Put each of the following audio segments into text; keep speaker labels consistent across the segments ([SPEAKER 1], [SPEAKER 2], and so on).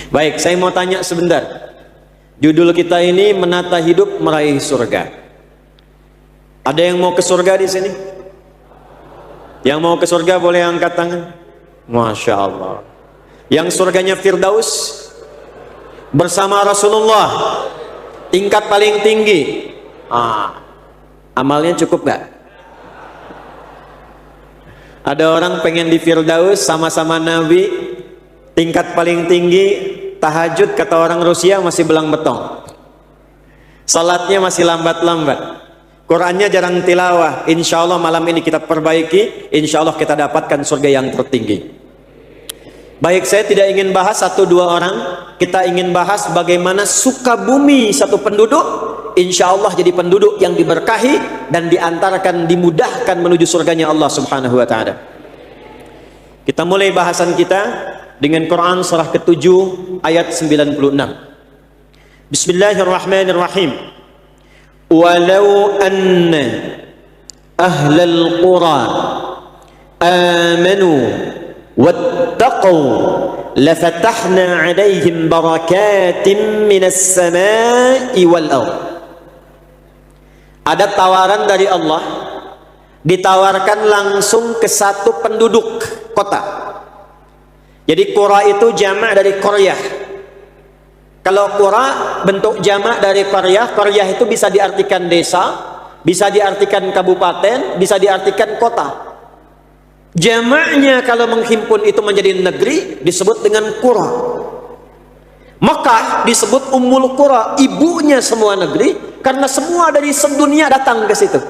[SPEAKER 1] Baik, saya mau tanya sebentar. Judul kita ini menata hidup meraih surga. Ada yang mau ke surga di sini? Yang mau ke surga boleh angkat tangan. Masya Allah. Yang surganya Firdaus bersama Rasulullah, tingkat paling tinggi. Amalnya cukup gak? Ada orang pengen di Firdaus sama-sama Nabi, tingkat paling tinggi, tahajud kata orang Rusia masih belang betong, salatnya masih lambat-lambat, Qurannya jarang tilawah. Insya Allah malam ini kita perbaiki, insya Allah kita dapatkan surga yang tertinggi. Baik, saya tidak ingin bahas satu dua orang, kita ingin bahas bagaimana Sukabumi satu penduduk insya Allah jadi penduduk yang diberkahi dan diantarkan, dimudahkan menuju surganya Allah subhanahu wa ta'ala. Kita mulai bahasan kita dengan Quran surah ke-7 ayat 96. Bismillahirrahmanirrahim. Walau anna ahlal qura amanu wattaqu lafatahna alaihim barakatim minas samai wal ardh. Ada tawaran dari Allah, ditawarkan langsung ke satu penduduk kota. Jadi qura itu jamak dari qaryah. Kalau qura bentuk jamak dari qaryah, qaryah itu bisa diartikan desa, bisa diartikan kabupaten, bisa diartikan kota. Jamaknya kalau menghimpun itu menjadi negeri disebut dengan qura. Makkah disebut Ummul Qura, ibunya semua negeri, karena semua dari sedunia datang ke situ.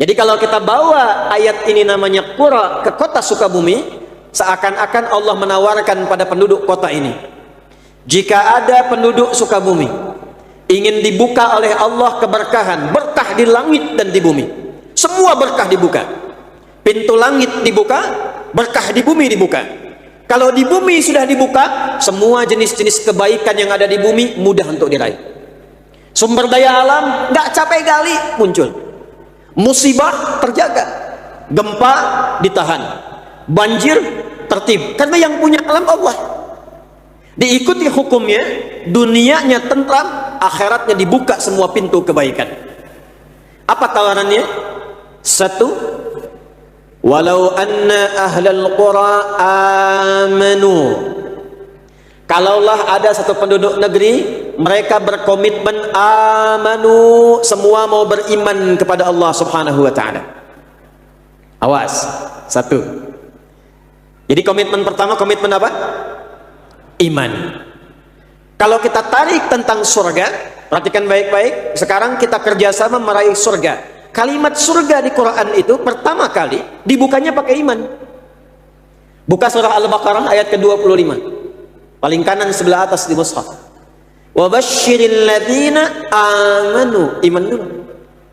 [SPEAKER 1] Jadi kalau kita bawa ayat ini namanya qura ke kota Sukabumi, seakan-akan Allah menawarkan pada penduduk kota ini, jika ada penduduk Sukabumi ingin dibuka oleh Allah keberkahan, berkah di langit dan di bumi, semua berkah dibuka. Pintu langit dibuka, berkah di bumi dibuka. Kalau di bumi sudah dibuka, semua jenis-jenis kebaikan yang ada di bumi mudah untuk diraih. Sumber daya alam nggak capek gali muncul, musibah terjaga, gempa ditahan, banjir tertib, karena yang punya alam Allah. Diikuti hukumnya, dunianya tentram, akhiratnya dibuka semua pintu kebaikan. Apa tawarannya? Satu, walau anna ahlal qura amanu. Kalaulah ada satu penduduk negeri, mereka berkomitmen amanu, semua mau beriman kepada Allah subhanahu wa ta'ala. Awas, satu. Jadi komitmen pertama, komitmen apa? Iman. Kalau kita tarik tentang surga, perhatikan baik-baik, sekarang kita kerjasama meraih surga. Kalimat surga di Quran itu pertama kali dibukanya pakai iman. Buka surah Al-Baqarah ayat ke-25, paling kanan sebelah atas di mushaf. Wa basyiril ladzina amanu, iman dulu,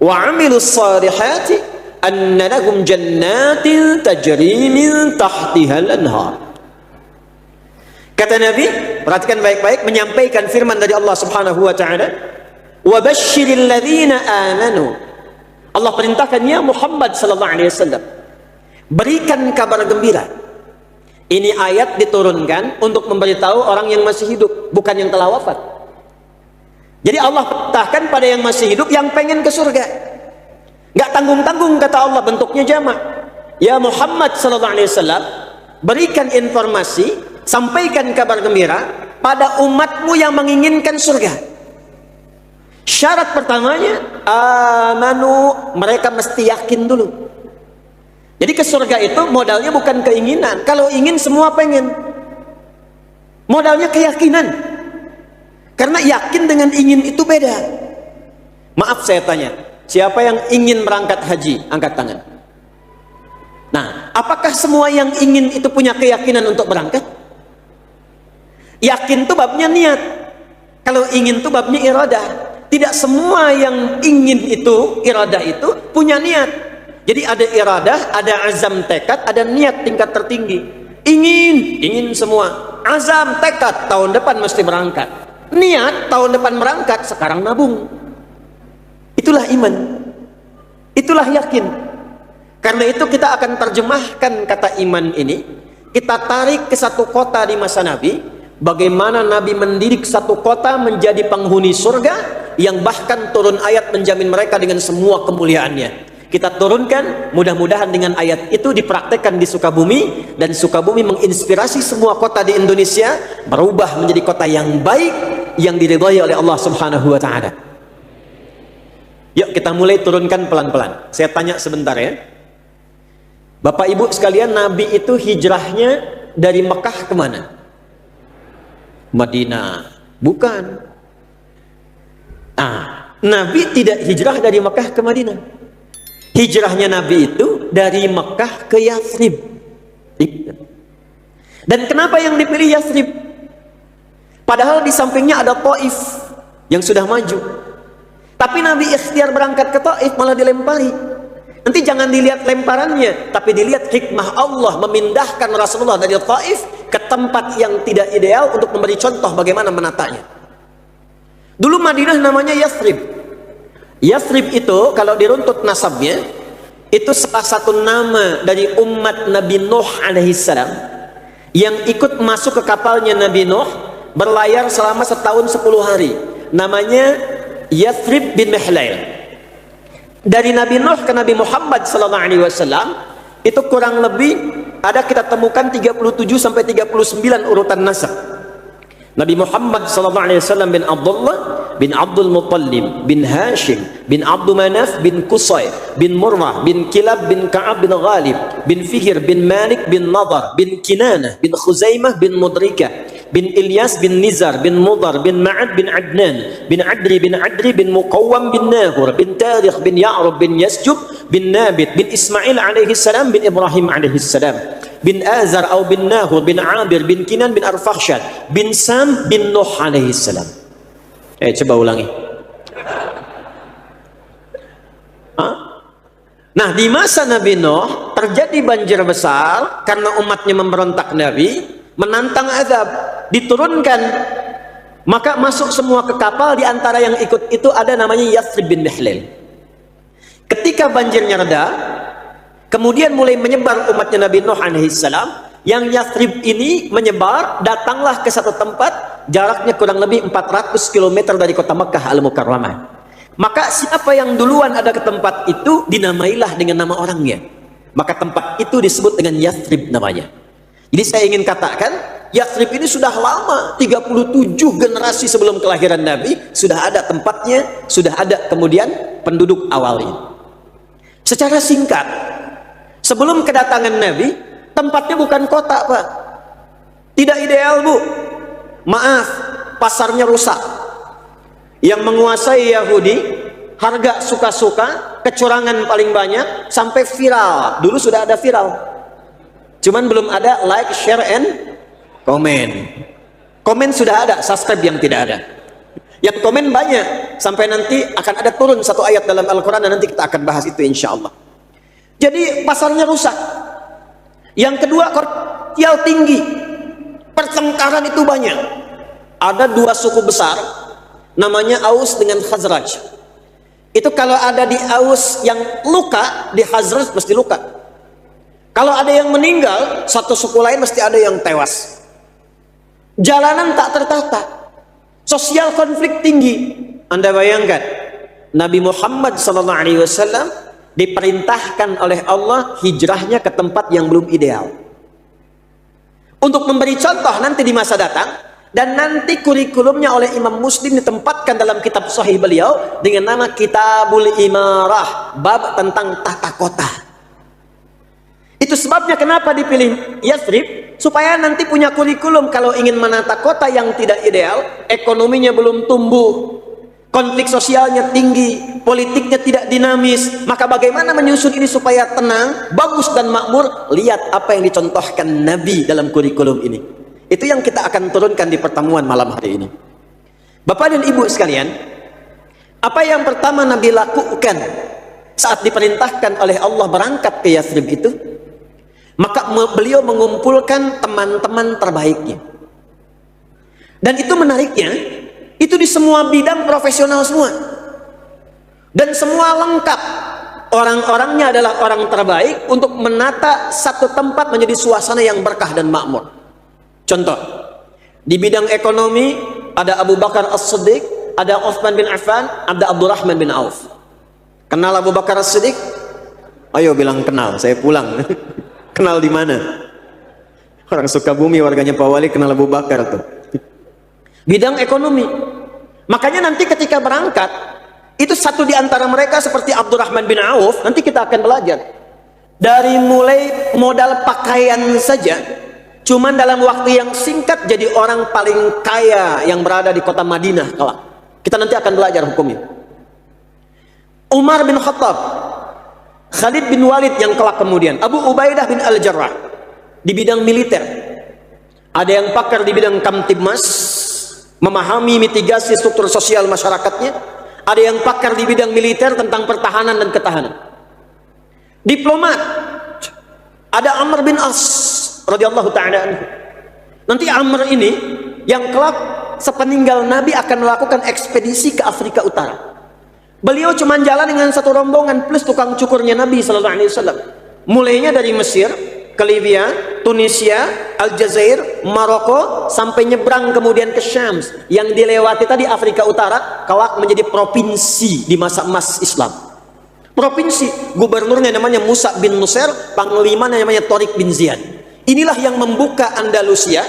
[SPEAKER 1] wa amilus salihati anna lahum jannatin tajri min tahtihal anhar. Kata Nabi, perhatikan baik-baik, menyampaikan firman dari Allah subhanahu wa ta'ala, wa basyiril ladzina amanu. Allah perintahkan, ya Muhammad sallallahu alaihi wasallam, berikan kabar gembira. Ini ayat diturunkan untuk memberitahu orang yang masih hidup, bukan yang telah wafat. Jadi Allah perintahkan pada yang masih hidup, yang pengen ke surga. Nggak tanggung-tanggung kata Allah, bentuknya jamak. Ya Muhammad sallallahu alaihi wasallam, berikan informasi, sampaikan kabar gembira pada umatmu yang menginginkan surga. Syarat pertamanya, amanu, mereka mesti yakin dulu. Jadi ke surga itu modalnya bukan keinginan. Kalau ingin semua pengen. Modalnya keyakinan. Karena yakin dengan ingin itu beda. Maaf saya tanya, siapa yang ingin berangkat haji? Angkat tangan. Nah, apakah semua yang ingin itu punya keyakinan untuk berangkat? Yakin itu babnya niat. Kalau ingin itu babnya iradah. Tidak semua yang ingin itu, iradah itu punya niat. Jadi ada iradah, ada azam tekad, ada niat tingkat tertinggi. Ingin semua. Azam tekad, tahun depan mesti berangkat. Niat, tahun depan berangkat, sekarang nabung. Itulah iman. Itulah yakin. Karena itu kita akan terjemahkan kata iman ini, kita tarik ke satu kota di masa Nabi, bagaimana Nabi mendidik satu kota menjadi penghuni surga, yang bahkan turun ayat menjamin mereka dengan semua kemuliaannya. Kita turunkan, mudah-mudahan dengan ayat itu dipraktekkan di Sukabumi, dan Sukabumi menginspirasi semua kota di Indonesia berubah menjadi kota yang baik, yang diridhai oleh Allah Subhanahu wa Ta'ala. Yuk kita mulai turunkan pelan-pelan. Saya tanya sebentar ya, Bapak Ibu sekalian, Nabi itu hijrahnya dari Mekah kemana? Madinah? Bukan. Nabi tidak hijrah dari Mekah ke Madinah. Hijrahnya Nabi itu dari Mekah ke Yathrib. Dan kenapa yang dipilih Yathrib? Padahal di sampingnya ada Taif yang sudah maju. Tapi Nabi ikhtiar berangkat ke Taif, malah dilempari. Nanti jangan dilihat lemparannya, tapi dilihat hikmah Allah memindahkan Rasulullah dari Taif ke tempat yang tidak ideal untuk memberi contoh bagaimana menatanya. Dulu Madinah namanya Yathrib. Yathrib itu kalau diruntut nasabnya, itu salah satu nama dari umat Nabi Nuh alaihissalam yang ikut masuk ke kapalnya Nabi Nuh, berlayar selama setahun 10 hari. Namanya Yathrib bin Mihlail. Dari Nabi Nuh ke Nabi Muhammad SAW itu kurang lebih ada kita temukan 37 sampai 39 urutan nasab. Nabi Muhammad SAW bin Abdullah bin Abdul Muttalib bin Hashim bin Abdul Manaf bin Qusay bin Murrah bin Kilab bin Ka'ab bin Ghalib bin Fihir bin Malik bin Nadar bin Kinanah bin Khuzaimah bin Mudrika bin Ilyas bin Nizar bin Mudar bin Ma'ad bin Adnan bin Adri bin Muqawwam bin Nahur bin Tarikh bin Ya'rub bin Yasjub bin Nabit bin Ismail alaihi salam bin Ibrahim alaihi salam bin Azar atau bin Nahur bin Abir bin Kinan bin Arfakhshad bin Sam bin Nuh alaihi salam. Coba ulangi. Nah, di masa Nabi Nuh terjadi banjir besar karena umatnya memberontak Nabi, menantang azab, diturunkan, maka masuk semua ke kapal. Di antara yang ikut itu ada namanya Yathrib bin Mihlail. Ketika banjirnya reda, kemudian mulai menyebar umatnya Nabi Nuh alaihissalam. Yang Yathrib ini menyebar, datanglah ke satu tempat jaraknya kurang lebih 400 km dari kota Mekah Al-Mukarramah. Maka siapa yang duluan ada ke tempat itu, dinamailah dengan nama orangnya. Maka tempat itu disebut dengan Yathrib namanya. Jadi saya ingin katakan, Yathrib ini sudah lama, 37 generasi sebelum kelahiran Nabi sudah ada tempatnya, sudah ada kemudian penduduk awalnya. Secara singkat, sebelum kedatangan Nabi, tempatnya bukan kota, Pak. Tidak ideal, Bu. Maaf, pasarnya rusak. Yang menguasai Yahudi, harga suka-suka, kecurangan paling banyak, sampai viral. Dulu sudah ada viral. Cuman belum ada like, share, and comment. Komen sudah ada, subscribe yang tidak ada. Yang komen banyak, sampai nanti akan ada turun satu ayat dalam Al-Quran, dan nanti kita akan bahas itu insya Allah. Jadi pasarnya rusak. Yang kedua, komersial tinggi, pertengkaran itu banyak. Ada dua suku besar, namanya Aus dengan Khazraj. Itu kalau ada di Aus yang luka, di Khazraj mesti luka. Kalau ada yang meninggal, satu suku lain mesti ada yang tewas. Jalanan tak tertata, sosial konflik tinggi. Anda bayangkan, Nabi Muhammad SAW diperintahkan oleh Allah hijrahnya ke tempat yang belum ideal untuk memberi contoh nanti di masa datang, dan nanti kurikulumnya oleh Imam Muslim ditempatkan dalam kitab sahih beliau dengan nama Kitabul Imarah, bab tentang tata kota. Itu sebabnya kenapa dipilih Yathrib, supaya nanti punya kurikulum kalau ingin menata kota yang tidak ideal, ekonominya belum tumbuh, konflik sosialnya tinggi, politiknya tidak dinamis, maka bagaimana menyusun ini supaya tenang, bagus dan makmur? Lihat apa yang dicontohkan Nabi dalam kurikulum ini. Itu yang kita akan turunkan di pertemuan malam hari ini. Bapak dan Ibu sekalian, apa yang pertama Nabi lakukan saat diperintahkan oleh Allah berangkat ke Yathrib itu? Maka beliau mengumpulkan teman-teman terbaiknya. Dan itu menariknya, itu di semua bidang profesional semua, dan semua lengkap. Orang-orangnya adalah orang terbaik untuk menata satu tempat menjadi suasana yang berkah dan makmur. Contoh, Di bidang ekonomi ada Abu Bakar As-Siddiq, ada Uthman bin Affan, ada Abdurrahman bin Auf. Kenal Abu Bakar As-Siddiq? Ayo bilang kenal, saya pulang. Kenal di mana? Orang Sukabumi, warganya Pak Wali, kenal Abu Bakar tuh. Bidang ekonomi. Makanya nanti ketika berangkat, itu satu di antara mereka seperti Abdurrahman bin Auf, nanti kita akan belajar. Dari mulai modal pakaian saja, cuman dalam waktu yang singkat jadi orang paling kaya yang berada di kota Madinah kelak. Kita nanti akan belajar hukumnya. Umar bin Khattab, Khalid bin Walid yang kelak kemudian, Abu Ubaidah bin Al-Jarrah di bidang militer. Ada yang pakar di bidang Kamtibmas, memahami mitigasi struktur sosial masyarakatnya. Ada yang pakar di bidang militer tentang pertahanan dan ketahanan. Diplomat, ada Amr bin As radhiyallahu ta'ala anhu. Nanti Amr ini yang kelak sepeninggal Nabi akan melakukan ekspedisi ke Afrika Utara. Beliau cuma jalan dengan satu rombongan plus tukang cukurnya Nabi sallallahu alaihi wasallam. Mulainya dari Mesir ke Libya, Tunisia, Aljazair, Maroko, sampai nyebrang kemudian ke Syam. Yang dilewati tadi Afrika Utara, kelak menjadi provinsi di masa emas Islam. Provinsi, gubernurnya namanya Musa bin Nusair, panglimanya namanya Tariq bin Ziyad. Inilah yang membuka Andalusia,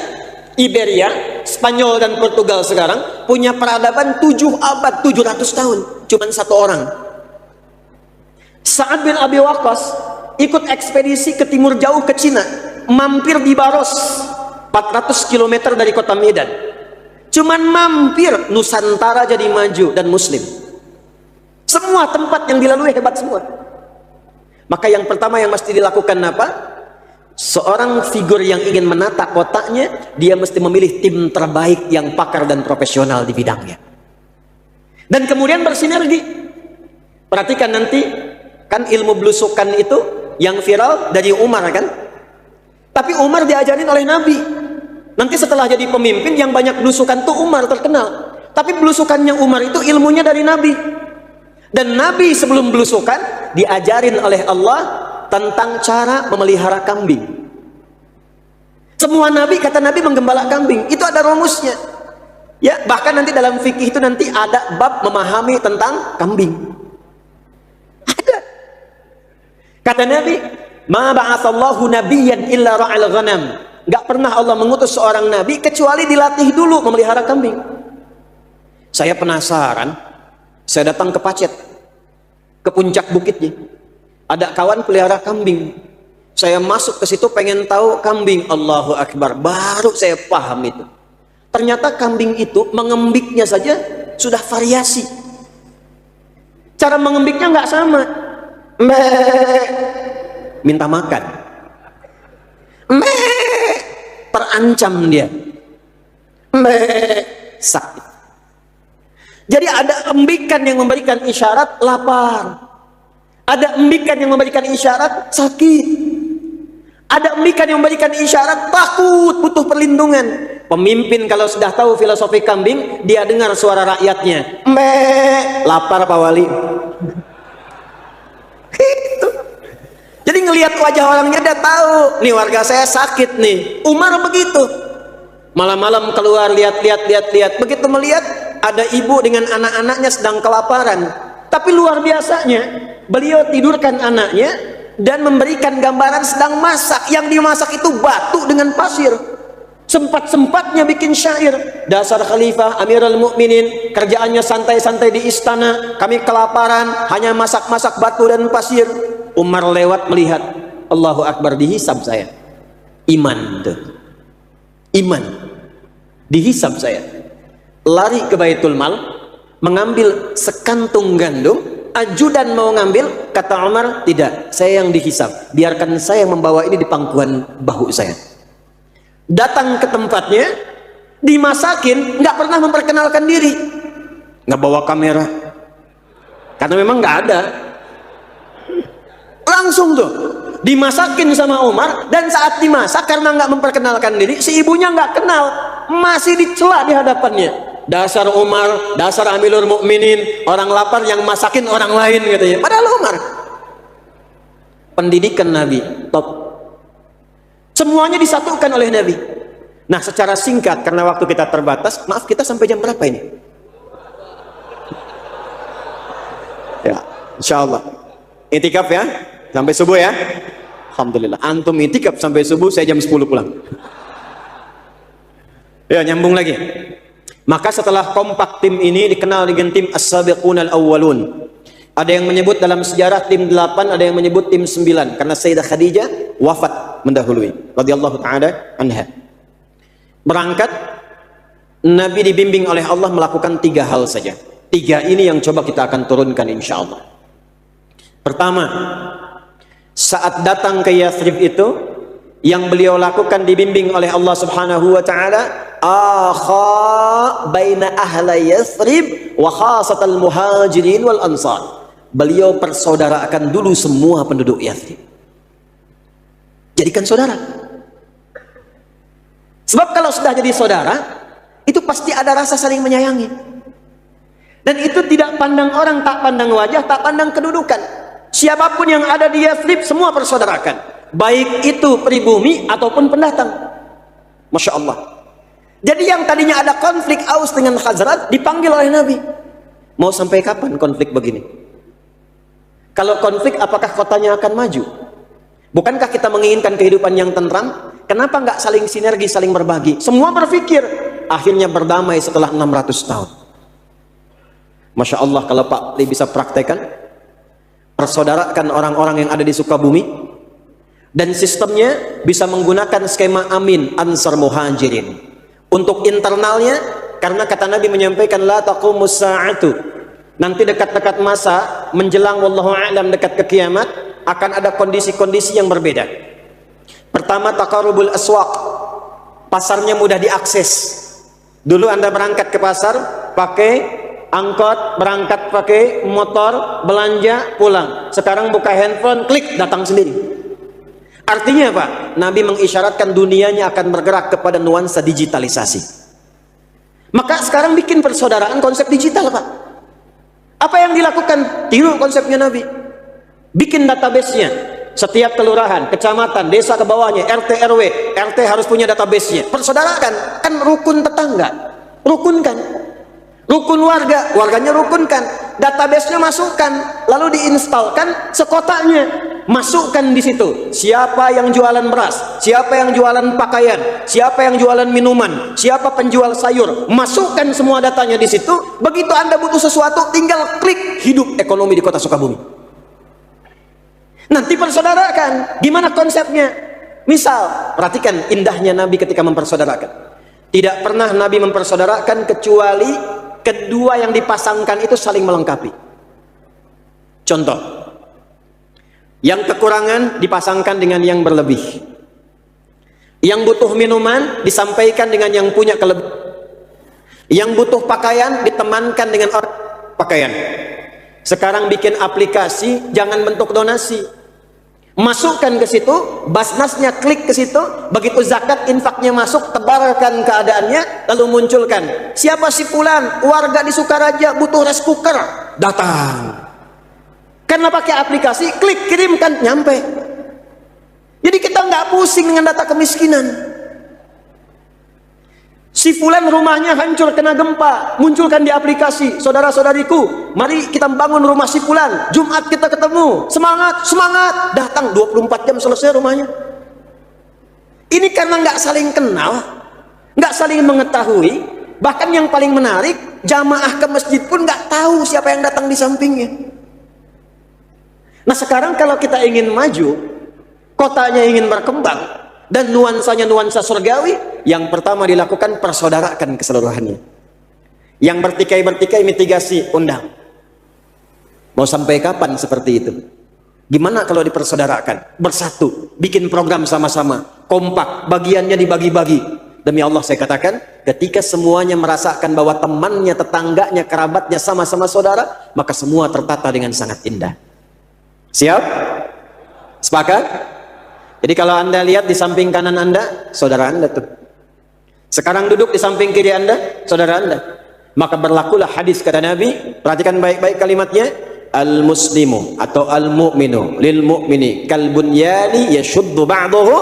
[SPEAKER 1] Iberia, Spanyol dan Portugal sekarang punya peradaban 7 abad 700 tahun. Cuman satu orang. Sa'ad bin Abi Waqqas ikut ekspedisi ke timur jauh ke Cina, mampir di Baros 400 km dari kota Medan. Cuman mampir, Nusantara jadi maju dan muslim. Semua tempat yang dilalui hebat semua. Maka yang pertama yang mesti dilakukan apa? Seorang figur yang ingin menata kotaknya, dia mesti memilih tim terbaik yang pakar dan profesional di bidangnya. Dan kemudian bersinergi. Perhatikan nanti, kan ilmu belusukan itu yang viral dari Umar kan? Tapi Umar diajarin oleh Nabi. Nanti setelah jadi pemimpin yang banyak belusukan tuh Umar terkenal. Tapi belusukannya Umar itu ilmunya dari Nabi. Dan Nabi sebelum belusukan diajarin oleh Allah tentang cara memelihara kambing. Semua Nabi, kata Nabi, menggembala kambing. Itu ada rumusnya. Ya, bahkan nanti dalam fikih itu nanti ada bab memahami tentang kambing. Ada. Kata Nabi, "Ma ba'atsallahu nabiyyan illa ra'al ghanam." Enggak pernah Allah mengutus seorang nabi kecuali dilatih dulu memelihara kambing. Saya penasaran, saya datang ke Pacet, ke puncak bukitnya. Ada kawan pelihara kambing. Saya masuk ke situ pengen tahu kambing. Allahu Akbar, baru saya paham itu. Ternyata kambing itu mengembiknya saja sudah variasi. Cara mengembiknya nggak sama. Minta makan. Terancam dia. Sakit. Jadi ada embikan yang memberikan isyarat lapar. Ada embikan yang memberikan isyarat sakit. Ada embikan yang memberikan isyarat takut, butuh perlindungan. Pemimpin kalau sudah tahu filosofi kambing, dia dengar suara rakyatnya. Lapar Pak Wali. Gitu. Jadi ngelihat wajah orangnya dia tahu, nih warga saya sakit nih. Umar begitu. Malam-malam keluar lihat. Begitu melihat ada ibu dengan anak-anaknya sedang kelaparan. Tapi luar biasanya, beliau tidurkan anaknya dan memberikan gambaran sedang masak. Yang dimasak itu batu dengan pasir. Sempat-sempatnya bikin syair. Dasar khalifah Amirul Mukminin, kerjaannya santai-santai di istana. Kami kelaparan, hanya masak-masak batu dan pasir. Umar lewat melihat. Allahu Akbar, dihisab saya. Iman tuh. Iman. Dihisab saya. Lari ke Baitul Mal, mengambil sekantung gandum. Ajudan mau ngambil, kata Umar, tidak, saya yang dihisab. Biarkan saya membawa ini di pangkuan bahu saya. Datang ke tempatnya, dimasakin, nggak pernah memperkenalkan diri, nggak bawa kamera, karena memang nggak ada. Langsung tuh dimasakin sama Umar, dan saat dimasak karena nggak memperkenalkan diri, si ibunya nggak kenal, masih dicela di hadapannya. Dasar Umar, dasar Amirul Mukminin, orang lapar yang masakin orang lain katanya. Padahal Umar, pendidikan Nabi top. Semuanya disatukan oleh Nabi. Nah, secara singkat, karena waktu kita terbatas, maaf, kita sampai jam berapa ini? Ya, insya Allah. Itikaf ya, sampai subuh ya. Alhamdulillah. Antum itikaf sampai subuh, saya jam 10 pulang. Ya, nyambung lagi. Maka setelah kompak tim ini dikenal dengan tim As-Sabiqun Al-Awwalun. Ada yang menyebut dalam sejarah tim 8, ada yang menyebut tim 9. Karena Sayyidah Khadijah wafat mendahului. Radhiyallahu ta'ala anha. Berangkat, Nabi dibimbing oleh Allah melakukan 3 hal saja. 3 ini yang coba kita akan turunkan insya Allah. Pertama, saat datang ke Yathrib itu, yang beliau lakukan dibimbing oleh Allah subhanahu wa ta'ala, akha baina ahla Yathrib wa khasatal muhajirin wal ansar. Beliau persaudarakan dulu semua penduduk Yathrib. Jadikan saudara. Sebab kalau sudah jadi saudara, itu pasti ada rasa saling menyayangi. Dan itu tidak pandang orang, tak pandang wajah, tak pandang kedudukan. Siapapun yang ada di Yathrib, semua persaudarakan. Baik itu pribumi ataupun pendatang. Masya Allah. Jadi yang tadinya ada konflik Aus dengan Khazraj, dipanggil oleh Nabi. Mau sampai kapan konflik begini? Kalau konflik, apakah kotanya akan maju? Bukankah kita menginginkan kehidupan yang tentram? Kenapa nggak saling sinergi, saling berbagi? Semua berpikir, akhirnya berdamai setelah 600 tahun. Masya Allah, kalau Pak Li bisa praktekkan, persaudarakan orang-orang yang ada di Sukabumi, dan sistemnya bisa menggunakan skema Amin, Ansar Muhajirin. Untuk internalnya, karena kata Nabi menyampaikan, la taqumus sa'atu, nanti dekat-dekat masa, menjelang wallahu a'lam dekat ke kiamat, akan ada kondisi-kondisi yang berbeda. Pertama, taqarrubul aswaq, pasarnya mudah diakses. Dulu Anda berangkat ke pasar pakai angkot, berangkat pakai motor, belanja, pulang. Sekarang buka handphone, klik, datang sendiri. Artinya apa? Nabi mengisyaratkan dunianya akan bergerak kepada nuansa digitalisasi. Maka sekarang bikin persaudaraan konsep digital, Pak. Apa yang dilakukan? Tiru konsepnya Nabi. Bikin database-nya. Setiap kelurahan, kecamatan, desa ke bawahnya, RT RW, RT harus punya database-nya. Persaudarakan, kan rukun tetangga, rukunkan. Rukun warga, warganya rukunkan. Database-nya masukkan, lalu diinstalkan sekotanya. Masukkan di situ siapa yang jualan beras, siapa yang jualan pakaian, siapa yang jualan minuman, siapa penjual sayur. Masukkan semua datanya di situ. Begitu Anda butuh sesuatu, tinggal klik, hidup ekonomi di kota Sukabumi. Nanti persaudarakan. Gimana konsepnya? Misal, perhatikan indahnya Nabi ketika mempersaudarakan. Tidak pernah Nabi mempersaudarakan kecuali kedua yang dipasangkan itu saling melengkapi. Contoh, yang kekurangan dipasangkan dengan yang berlebih. Yang butuh minuman disampaikan dengan yang punya kelebihan. Yang butuh pakaian ditemankan dengan orang pakaian. Sekarang bikin aplikasi, jangan bentuk donasi. Masukkan ke situ, basnasnya klik ke situ, begitu zakat infaknya masuk, tebarkan keadaannya, lalu munculkan. Siapa si fulan, warga di Sukaraja butuh rice cooker, datang. Karena pakai aplikasi, klik, kirimkan, nyampe. Jadi kita nggak pusing dengan data kemiskinan. Si fulan rumahnya hancur kena gempa, munculkan di aplikasi. Saudara-saudariku, mari kita bangun rumah si fulan. Jumat kita ketemu, semangat, semangat. Datang 24 jam selesai rumahnya. Ini karena nggak saling kenal, nggak saling mengetahui. Bahkan yang paling menarik, jamaah ke masjid pun nggak tahu siapa yang datang di sampingnya. Nah sekarang kalau kita ingin maju, kotanya ingin berkembang, dan nuansanya nuansa surgawi, yang pertama dilakukan persaudarakan keseluruhannya. Yang bertikai-bertikai mitigasi, undang. Mau sampai kapan seperti itu? Gimana kalau dipersaudarakan? Bersatu, bikin program sama-sama, kompak, bagiannya dibagi-bagi. Demi Allah saya katakan, ketika semuanya merasakan bahwa temannya, tetangganya, kerabatnya sama-sama saudara, maka semua tertata dengan sangat indah. Siap? Sepakat? Jadi kalau Anda lihat di samping kanan Anda, saudara Anda tuh. Sekarang duduk di samping kiri Anda, saudara Anda. Maka berlakulah hadis kata Nabi, perhatikan baik-baik kalimatnya, al-muslimu atau al-mu'minu lil mu'mini kal bunyani yashuddu ba'dahu.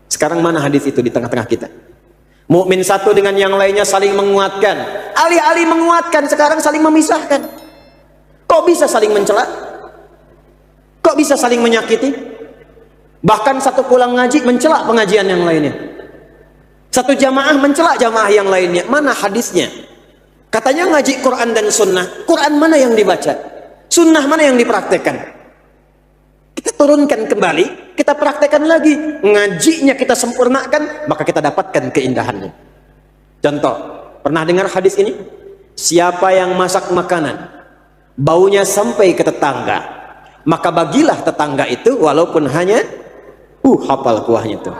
[SPEAKER 1] Sekarang mana hadis itu di tengah-tengah kita? Mukmin satu dengan yang lainnya saling menguatkan. Alih-alih menguatkan, sekarang saling memisahkan. Kok bisa saling mencela? Kok bisa saling menyakiti? Bahkan satu pulang ngaji mencela pengajian yang lainnya. Satu jamaah mencela jamaah yang lainnya. Mana hadisnya? Katanya ngaji Quran dan sunnah. Quran mana yang dibaca? Sunnah mana yang dipraktekkan? Kita turunkan kembali, kita praktekkan lagi. Ngajinya kita sempurnakan, maka kita dapatkan keindahannya. Contoh, pernah dengar hadis ini? Siapa yang masak makanan, baunya sampai ke tetangga, maka bagilah tetangga itu walaupun hanya hafal kuahnya tuh.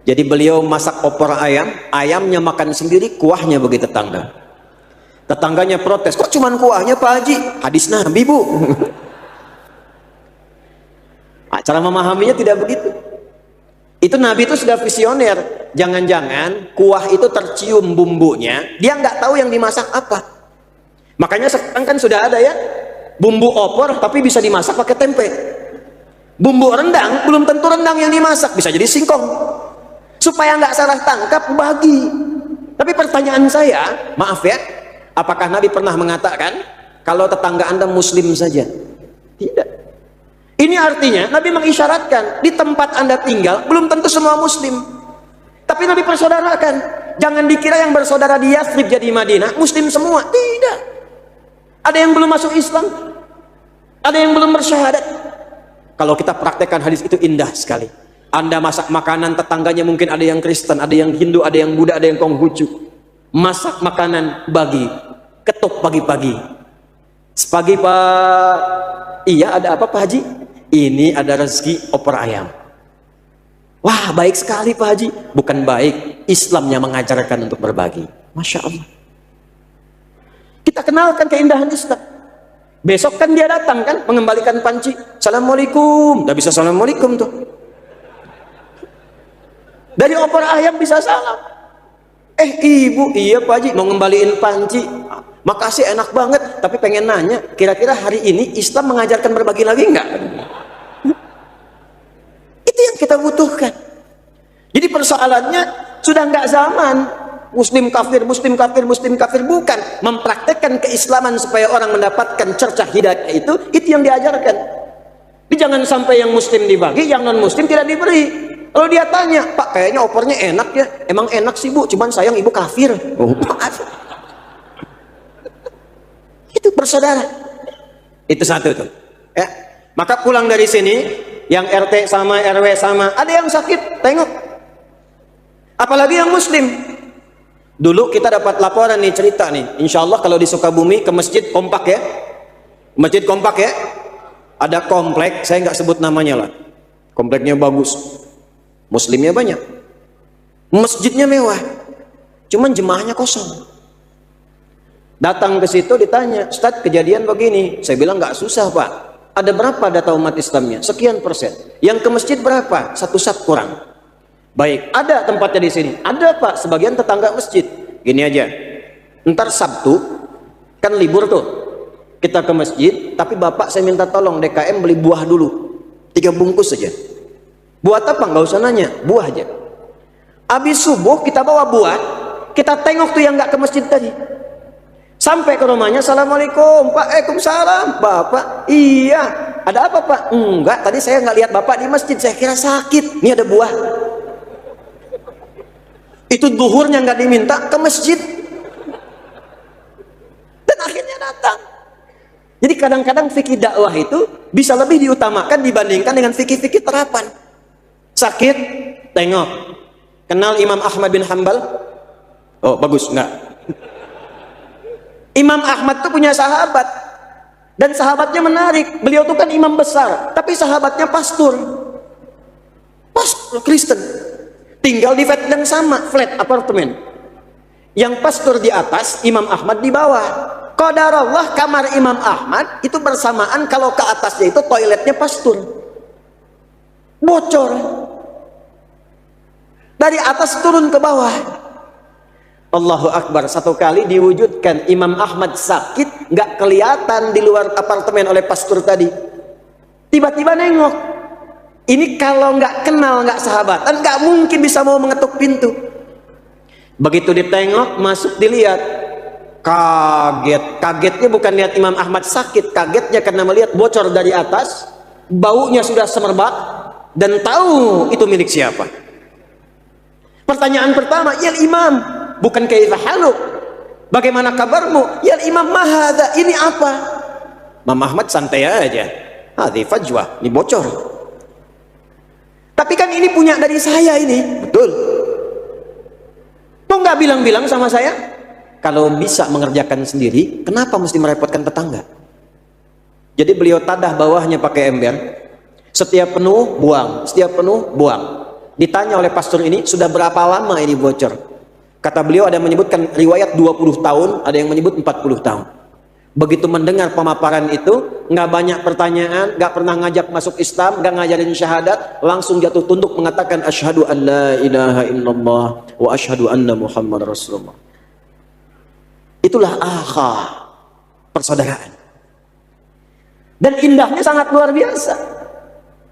[SPEAKER 1] Jadi beliau masak opor ayam, ayamnya makan sendiri, kuahnya bagi tetangga. Tetangganya protes, kok cuman kuahnya Pak Haji? Hadis Nabi, Bu. Cara memahaminya tidak begitu. Itu Nabi itu sudah visioner. Jangan-jangan kuah itu tercium bumbunya, dia nggak tahu yang dimasak apa. Makanya sekarang kan sudah ada ya, bumbu opor tapi bisa dimasak pakai tempe. Bumbu rendang belum tentu rendang yang dimasak, bisa jadi singkong. Supaya nggak salah tangkap, bagi. Tapi pertanyaan saya, maaf ya, apakah Nabi pernah mengatakan kalau tetangga Anda muslim saja? Tidak. Ini artinya Nabi mengisyaratkan di tempat Anda tinggal belum tentu semua muslim. Tapi Nabi persaudarakan. Jangan dikira yang bersaudara di Yathrib jadi Madinah muslim semua. Tidak. Ada yang belum masuk Islam. Ada yang belum bersyahadat. Kalau kita praktekkan hadis itu indah sekali. Anda masak makanan, tetangganya mungkin ada yang Kristen, ada yang Hindu, ada yang Buddha, ada yang Konghucu. Masak makanan bagi, ketuk pagi-pagi. Sepagi Pak, iya ada apa Pak Haji? Ini ada rezeki opor ayam. Wah baik sekali Pak Haji. Bukan baik, Islamnya mengajarkan untuk berbagi. Masya Allah. Kita kenalkan keindahan Islam. Besok kan dia datang kan, mengembalikan panci. Assalamualaikum. Udah bisa assalamualaikum tuh. Dari opor ayam bisa salam. Ibu, iya Pak Haji mau ngembaliin panci. Makasih enak banget. Tapi pengen nanya, kira-kira hari ini Islam mengajarkan berbagi lagi enggak? Itu yang kita butuhkan. Jadi persoalannya sudah enggak zaman Muslim kafir, Muslim kafir, Muslim kafir. Bukan. Mempraktekkan keislaman supaya orang mendapatkan cercah hidayah itu yang diajarkan. Jadi jangan sampai yang Muslim dibagi, yang non-Muslim tidak diberi. Kalau dia tanya, Pak kayaknya opornya enak ya. Emang enak sih Bu, cuman sayang ibu kafir. Oh, itu bersaudara. Itu satu tuh. Ya. Maka pulang dari sini, yang RT sama, RW sama, ada yang sakit, tengok. Apalagi yang Muslim. Dulu kita dapat laporan nih, cerita nih. Insya Allah kalau di Sukabumi ke masjid kompak ya. Masjid kompak ya. Ada komplek, saya nggak sebut namanya lah. Kompleknya bagus. Muslimnya banyak, masjidnya mewah, cuman jemaahnya kosong. Datang ke situ ditanya, Ustadz kejadian begini. Saya bilang nggak susah Pak. Ada berapa data umat Islamnya? Sekian persen. Yang ke masjid berapa? 1 sat kurang. Baik, ada tempatnya di sini. Ada Pak, sebagian tetangga masjid. Gini aja, ntar Sabtu kan libur tuh, kita ke masjid. Tapi Bapak saya minta tolong DKM beli buah dulu, 3 bungkus saja. Buat apa? Nggak usah nanya, buah aja. Habis subuh kita bawa buah, kita tengok tuh yang nggak ke masjid tadi. Sampai ke rumahnya, Assalamualaikum Pak. Waalaikumsalam Bapak. Iya, ada apa Pak? Enggak, tadi saya nggak lihat Bapak di masjid, saya kira sakit. Ini ada buah. Itu duhurnya nggak diminta ke masjid, dan akhirnya datang. Jadi kadang-kadang fikih dakwah itu bisa lebih diutamakan dibandingkan dengan fikih-fikih terapan. Sakit, tengok. Kenal Imam Ahmad bin Hanbal? Oh bagus, enggak. Imam Ahmad tuh punya sahabat, dan sahabatnya menarik. Beliau tuh kan imam besar, tapi sahabatnya pastor Kristen, tinggal di flat yang sama, flat apartemen. Yang pastor di atas, Imam Ahmad di bawah. Qadarullah kamar Imam Ahmad itu bersamaan kalau ke atasnya itu toiletnya pastor. Bocor. Dari atas turun ke bawah. Allahu Akbar. Satu kali diwujudkan Imam Ahmad sakit, nggak kelihatan di luar apartemen oleh pastor tadi. Tiba-tiba nengok, Ini kalau nggak kenal, nggak sahabatan, nggak mungkin bisa mau mengetuk pintu. Begitu ditengok, masuk, dilihat, kaget. Kagetnya bukan lihat Imam Ahmad sakit, kagetnya karena melihat bocor dari atas, baunya sudah semerbak, dan tahu itu milik siapa. Pertanyaan pertama, ya Imam, bukan kaifa haluk, bagaimana kabarmu? Ya Imam, mahadha, ini apa? Imam Ahmad santai aja, hadhi fajwah, ini bocor. Tapi kan ini punya dari saya ini, betul. Kok nggak bilang-bilang sama saya? Kalau bisa mengerjakan sendiri, kenapa mesti merepotkan tetangga? Jadi beliau tadah bawahnya pakai ember, setiap penuh buang, setiap penuh buang. Ditanya oleh pastor ini, sudah berapa lama ini bocor? Kata beliau ada yang menyebutkan riwayat 20 tahun, ada yang menyebut 40 tahun. Begitu mendengar pemaparan itu, nggak banyak pertanyaan, nggak pernah ngajak masuk Islam, nggak ngajarin syahadat, langsung jatuh tunduk mengatakan asyhadu an la ilaha illallah wa asyhadu anna Muhammad Rasulullah. Itulah akha, persaudaraan. Dan indahnya sangat luar biasa.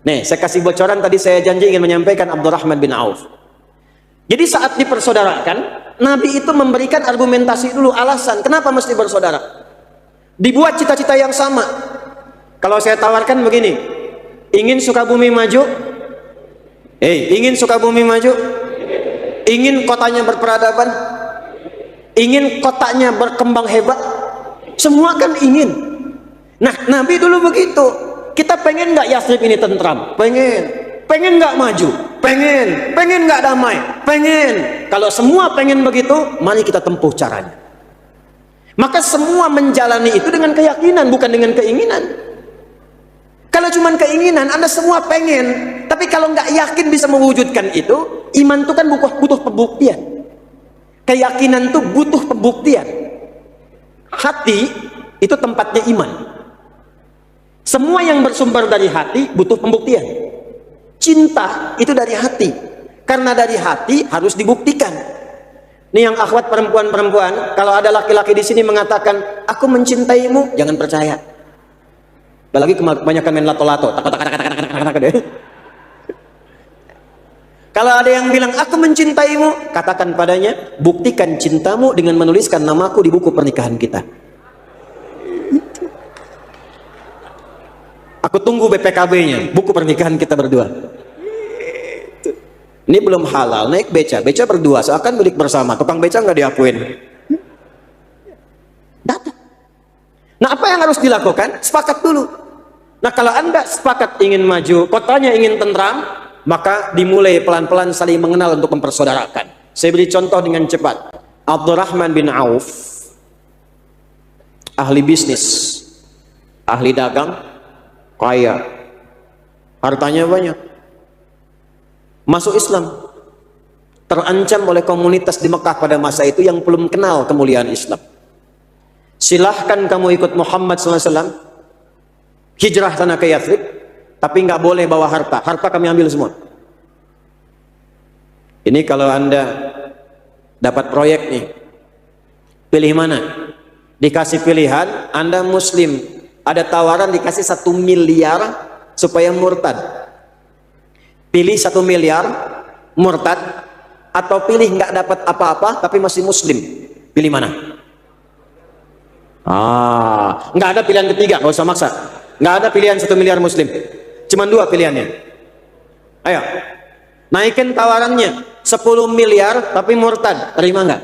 [SPEAKER 1] Nih, saya kasih bocoran, tadi saya janji ingin menyampaikan Abdurrahman bin Auf. Jadi saat dipersaudarakan, Nabi itu memberikan argumentasi dulu, alasan kenapa mesti bersaudara. Dibuat cita-cita yang sama. Kalau saya tawarkan begini, ingin Sukabumi maju? Ingin Sukabumi maju? Ingin kotanya berperadaban? Ingin kotanya berkembang hebat? Semua kan ingin. Nah, Nabi dulu begitu. Kita pengen nggak Yathrib ini tentram? Pengen nggak maju? Pengen nggak damai? Pengen. Kalau semua pengen begitu, mari kita tempuh caranya. Maka semua menjalani itu dengan keyakinan, bukan dengan keinginan. Kalau cuma keinginan, Anda semua pengen, tapi kalau nggak yakin bisa mewujudkan itu, iman itu kan butuh pembuktian. Keyakinan itu butuh pembuktian. Hati itu tempatnya iman. Semua yang bersumber dari hati butuh pembuktian. Cinta itu dari hati, karena dari hati harus dibuktikan. Nih yang akhwat perempuan-perempuan, kalau ada laki-laki di sini mengatakan aku mencintaimu, jangan percaya. Apalagi kebanyakan main lato-lato. Kalau ada yang bilang aku mencintaimu, katakan padanya, buktikan cintamu dengan menuliskan namaku di buku pernikahan kita. Aku tunggu BPKB-nya, buku pernikahan kita berdua. Ini belum halal, naik beca berdua, seakan milik bersama, tukang beca nggak diakuin. Datang. Nah, apa yang harus dilakukan? Sepakat dulu. Nah, kalau Anda sepakat ingin maju, kotanya ingin tentram, maka dimulai pelan-pelan saling mengenal untuk mempersaudarakan. Saya beri contoh dengan cepat. Abdurrahman bin Auf, ahli bisnis, ahli dagang, kaya, hartanya banyak. Masuk Islam, terancam oleh komunitas di Mekah pada masa itu yang belum kenal kemuliaan Islam. Silahkan kamu ikut Muhammad SAW, hijrah tanah ke Yathrib, tapi nggak boleh bawa harta. Harta kami ambil semua. Ini kalau Anda dapat proyek nih, pilih mana? Dikasih pilihan, Anda Muslim, ada tawaran dikasih 1 miliar supaya murtad. Pilih 1 miliar murtad, atau pilih nggak dapat apa-apa tapi masih Muslim. Pilih mana? Nggak ada pilihan ketiga, nggak usah maksa. Nggak ada pilihan 1 miliar Muslim, cuman 2 pilihannya. Ayo, naikin tawarannya 10 miliar tapi murtad, terima nggak?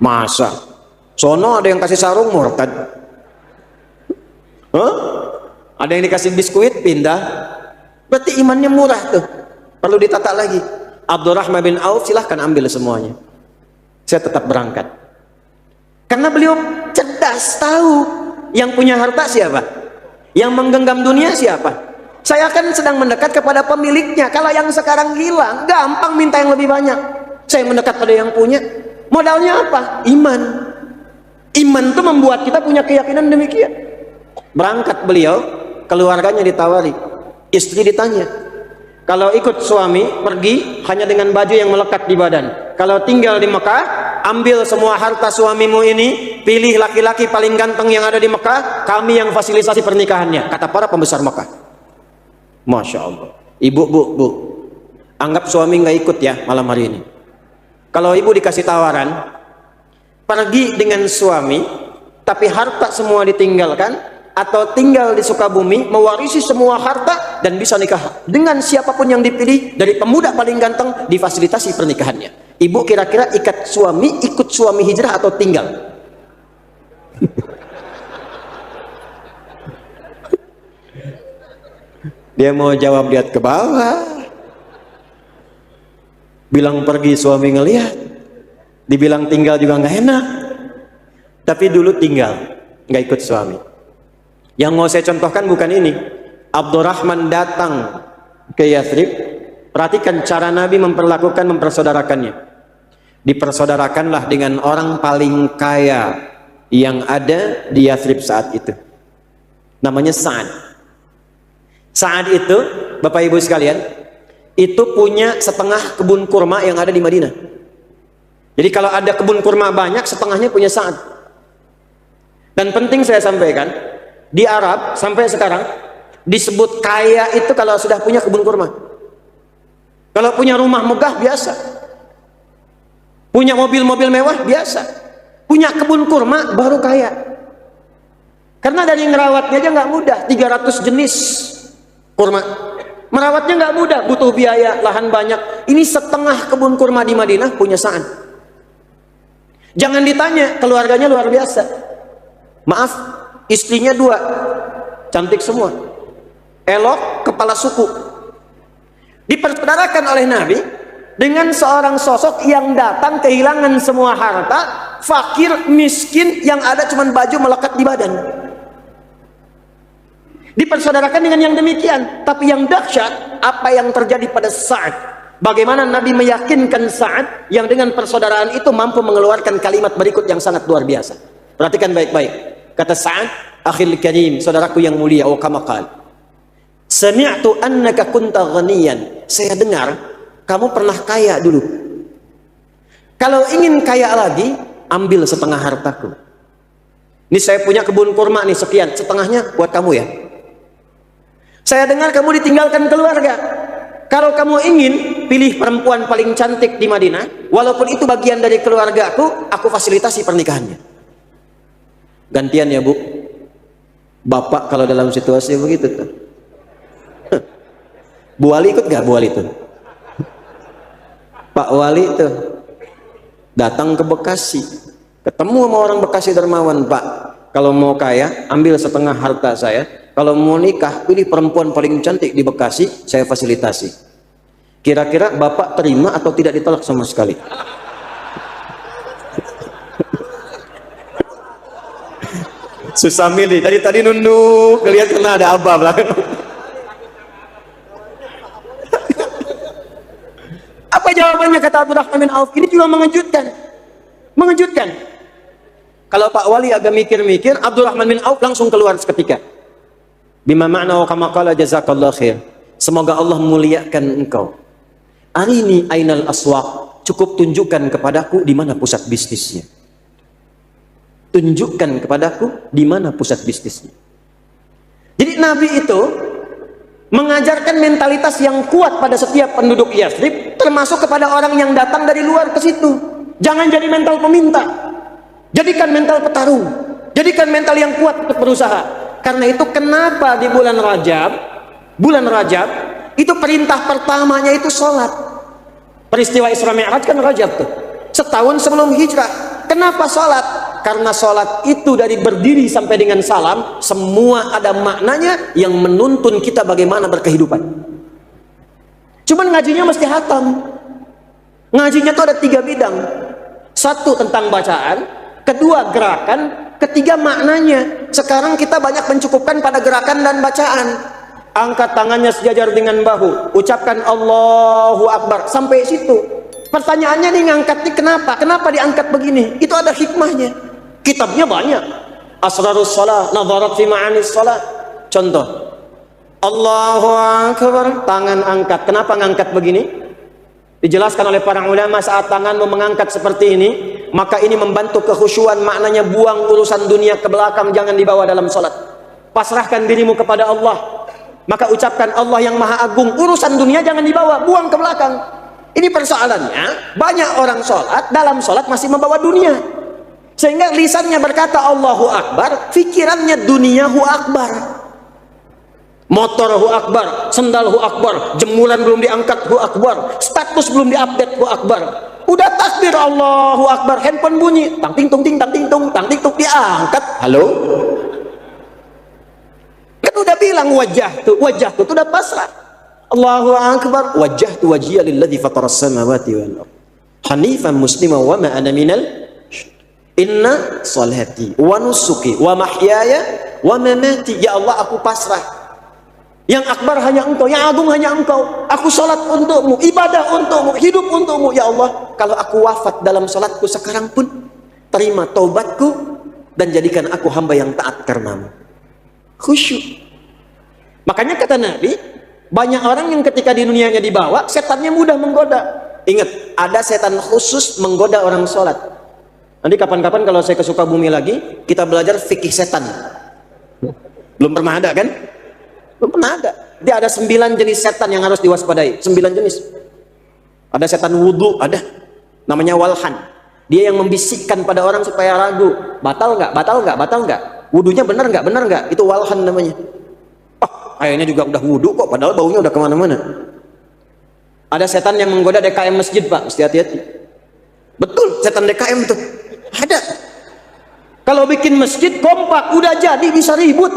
[SPEAKER 1] Masa? Sono ada yang kasih sarung murtad. Ada yang dikasih biskuit pindah. Berarti imannya murah tuh, perlu ditata lagi. Abdurrahman bin Auf silahkan ambil semuanya, saya tetap berangkat. Karena beliau cerdas, tahu yang punya harta siapa, yang menggenggam dunia siapa. Saya kan sedang mendekat kepada pemiliknya. Kalau yang sekarang hilang, gampang minta yang lebih banyak. Saya mendekat pada yang punya. Modalnya apa? Iman. Iman itu membuat kita punya keyakinan demikian. Berangkat beliau, keluarganya ditawari. Istri ditanya, kalau ikut suami pergi hanya dengan baju yang melekat di badan. Kalau tinggal di Mekah, ambil semua harta suamimu ini, pilih laki-laki paling ganteng yang ada di Mekah, kami yang fasilitasi pernikahannya, kata para pembesar Mekah. Masya Allah. Ibu, bu, anggap suami nggak ikut ya malam hari ini. Kalau ibu dikasih tawaran, pergi dengan suami, tapi harta semua ditinggalkan, atau tinggal di Sukabumi, mewarisi semua harta, dan bisa nikah dengan siapapun yang dipilih, dari pemuda paling ganteng, difasilitasi pernikahannya. Ibu kira-kira ikut suami hijrah atau tinggal? Dia mau jawab lihat ke bawah. Bilang pergi suami ngelihat, dibilang tinggal juga nggak enak. Tapi dulu tinggal, nggak ikut suami. Yang mau saya contohkan bukan ini. Abdurrahman datang ke Yathrib. Perhatikan cara Nabi mempersaudarakannya. Dipersaudarakanlah dengan orang paling kaya yang ada di Yathrib saat itu. Namanya Sa'ad. Sa'ad itu, Bapak Ibu sekalian, itu punya setengah kebun kurma yang ada di Madinah. Jadi kalau ada kebun kurma banyak, setengahnya punya Sa'ad. Dan penting saya sampaikan, di Arab sampai sekarang disebut kaya itu kalau sudah punya kebun kurma. Kalau punya rumah megah biasa, punya mobil-mobil mewah biasa, punya kebun kurma baru kaya. Karena dari ngerawatnya aja nggak mudah. 300 jenis kurma, merawatnya nggak mudah, butuh biaya, lahan banyak. Ini setengah kebun kurma di Madinah punya Sa'ad. Jangan ditanya, keluarganya luar biasa. Maaf, istrinya 2, cantik semua, elok, kepala suku. Dipersaudarakan oleh Nabi dengan seorang sosok yang datang kehilangan semua harta, fakir, miskin, yang ada cuma baju melekat di badan. Dipersaudarakan dengan yang demikian. Tapi yang dahsyat, apa yang terjadi pada Sa'ad. Bagaimana Nabi meyakinkan Sa'ad yang dengan persaudaraan itu mampu mengeluarkan kalimat berikut yang sangat luar biasa. Perhatikan baik-baik. Kata Sa'ad, akhil karim, saudaraku yang mulia, kama qala, sami'tu annaka kunta ghaniyan. Saya dengar kamu pernah kaya dulu. Kalau ingin kaya lagi, ambil setengah hartaku. Ini saya punya kebun kurma nih sekian, setengahnya buat kamu ya. Saya dengar kamu ditinggalkan keluarga. Kalau kamu ingin pilih perempuan paling cantik di Madinah, walaupun itu bagian dari keluargaku, aku fasilitasi pernikahannya. Gantian ya Bu. Bapak kalau dalam situasi begitu tuh. Bu Wali ikut gak Bu Wali itu? Pak Wali tuh datang ke Bekasi, ketemu sama orang Bekasi dermawan. Pak, kalau mau kaya, ambil setengah harta saya. Kalau mau nikah, pilih perempuan paling cantik di Bekasi, saya fasilitasi. Kira-kira Bapak terima atau tidak ditolak sama sekali? Susah milih. Tadi nunduk, lihat kena ada apa belakang. Apa jawabannya kata Abdurrahman bin Auf? Ini juga mengejutkan. Mengejutkan. Kalau Pak Wali agak mikir-mikir, Abdurrahman bin Auf langsung keluar seketika. Bima ma'na wa kama qala jazakallahu khair. Semoga Allah muliakan engkau. Arini ainal aswaq. Cukup tunjukkan kepadaku di mana pusat bisnisnya. Tunjukkan kepadaku di mana pusat bisnisnya. Jadi Nabi itu mengajarkan mentalitas yang kuat pada setiap penduduk Yathrib, termasuk kepada orang yang datang dari luar ke situ. Jangan jadi mental peminta. Jadikan mental petarung. Jadikan mental yang kuat untuk berusaha. Karena itu kenapa di bulan Rajab itu perintah pertamanya itu sholat. Peristiwa Isra Mi'raj kan Rajab tuh, setahun sebelum hijrah. Kenapa sholat? Karena sholat itu dari berdiri sampai dengan salam, semua ada maknanya yang menuntun kita bagaimana berkehidupan. Cuman ngajinya mesti hatam. Ngajinya tuh ada 3 bidang. 1 tentang bacaan, 2 gerakan, 3 maknanya. Sekarang kita banyak mencukupkan pada gerakan dan bacaan. Angkat tangannya sejajar dengan bahu, ucapkan Allahu Akbar, sampai situ. Pertanyaannya nih, ngangkatnya kenapa? Kenapa diangkat begini? Itu ada hikmahnya. Kitabnya banyak. Asrarus shalah, nadharat fi ma'anis shalah. Contoh, Allahu Akbar, tangan angkat. Kenapa ngangkat begini? Dijelaskan oleh para ulama, saat tanganmu mengangkat seperti ini, maka ini membantu kekhusyuan. Maknanya buang urusan dunia ke belakang, jangan dibawa dalam sholat. Pasrahkan dirimu kepada Allah. Maka ucapkan Allah yang maha agung, urusan dunia jangan dibawa, buang ke belakang. Ini persoalannya, banyak orang sholat, dalam sholat masih membawa dunia. Sehingga lisannya berkata Allahu Akbar, fikirannya duniahu akbar. Motor hu akbar, sendal hu akbar, jemuran belum diangkat hu akbar, status belum diupdate hu akbar. Udah takbir Allahu Akbar, handphone bunyi, tang ting tung ting tang ting tung tang ting tung, diangkat. Halo? Kan udah bilang wajah tuh udah pasrah. Allahu Akbar, wajjahtu wajhiya lilladzi fataras samawati wal ardh hanifan musliman wa ma ana minal inna salati wa nusuki wa mahyaya wa mamati. Ya Allah, aku pasrah. Yang akbar hanya Engkau, yang agung hanya Engkau. Aku salat untukmu, ibadah untukmu, hidup untukmu. Ya Allah, kalau aku wafat dalam salatku sekarang pun, terima taubatku dan jadikan aku hamba yang taat karenamu. Khusyuk. Makanya kata Nabi, banyak orang yang ketika di dunianya dibawa, setannya mudah menggoda. Ingat, ada setan khusus menggoda orang salat. Nanti kapan-kapan kalau saya ke Sukabumi lagi, kita belajar fikih setan. Belum pernah ada kan? Belum pernah ada. Dia ada 9 jenis setan yang harus diwaspadai. 9 jenis. Ada setan wudhu, ada. Namanya walhan. Dia yang membisikkan pada orang supaya ragu. Batal nggak? Batal nggak? Batal nggak? Wudhunya benar nggak? Benar nggak? Itu walhan namanya. Oh, kayaknya juga udah wudhu kok. Padahal baunya udah kemana-mana. Ada setan yang menggoda DKM masjid, Pak. Mesti hati-hati. Betul, setan DKM tuh. Ada. Kalau bikin masjid kompak, udah jadi bisa ribut.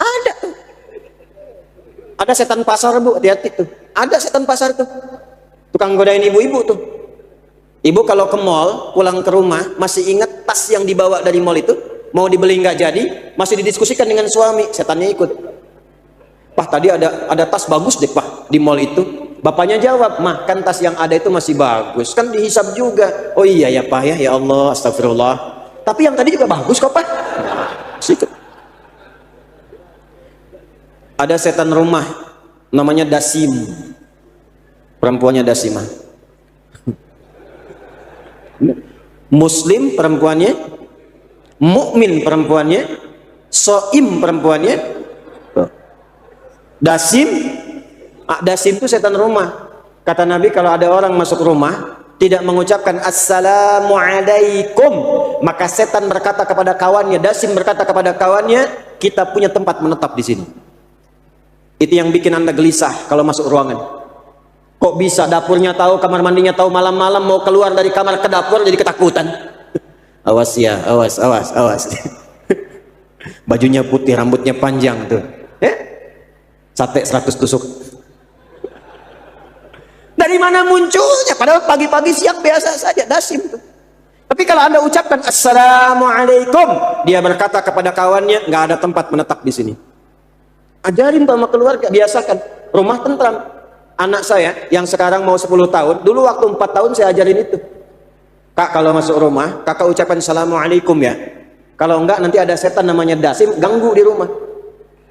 [SPEAKER 1] Ada tuh. Ada setan pasar, Bu, hati-hati tuh. Ada setan pasar tuh. Tukang godain ibu-ibu tuh. Ibu kalau ke mall, pulang ke rumah, masih ingat tas yang dibawa dari mall itu, mau dibeli nggak jadi, masih didiskusikan dengan suami, setannya ikut. Pak, tadi ada tas bagus deh, Pak, di mall itu. Bapaknya jawab, mah, kan tas yang ada itu masih bagus, kan dihisab juga. Oh iya ya, Pak, ya Allah, astagfirullah. Tapi yang tadi juga bagus kok, Pak. Situ. Ada setan rumah namanya Dasim, perempuannya Dasimah. Muslim perempuannya, mukmin perempuannya, soim perempuannya. Dasim, Dasim itu setan rumah. Kata Nabi, kalau ada orang masuk rumah tidak mengucapkan assalamualaikum, maka setan berkata kepada kawannya, Dasim berkata kepada kawannya, kita punya tempat menetap di sini. Itu yang bikin Anda gelisah kalau masuk ruangan. Kok bisa dapurnya tahu, kamar mandinya tahu, malam-malam mau keluar dari kamar ke dapur jadi ketakutan. Awas ya, awas. Bajunya putih, rambutnya panjang tuh. Sate 100 tusuk. Dari mana munculnya? Padahal pagi-pagi siang biasa saja, Dasim tuh. Tapi kalau Anda ucapkan assalamualaikum, dia berkata kepada kawannya, nggak ada tempat menetap di sini. Ajarin sama keluarga, biasakan. Rumah tentram. Anak saya yang sekarang mau 10 tahun, dulu waktu 4 tahun saya ajarin itu. Kak, kalau masuk rumah, kakak ucapkan assalamualaikum ya. Kalau enggak, nanti ada setan namanya Dasim ganggu di rumah.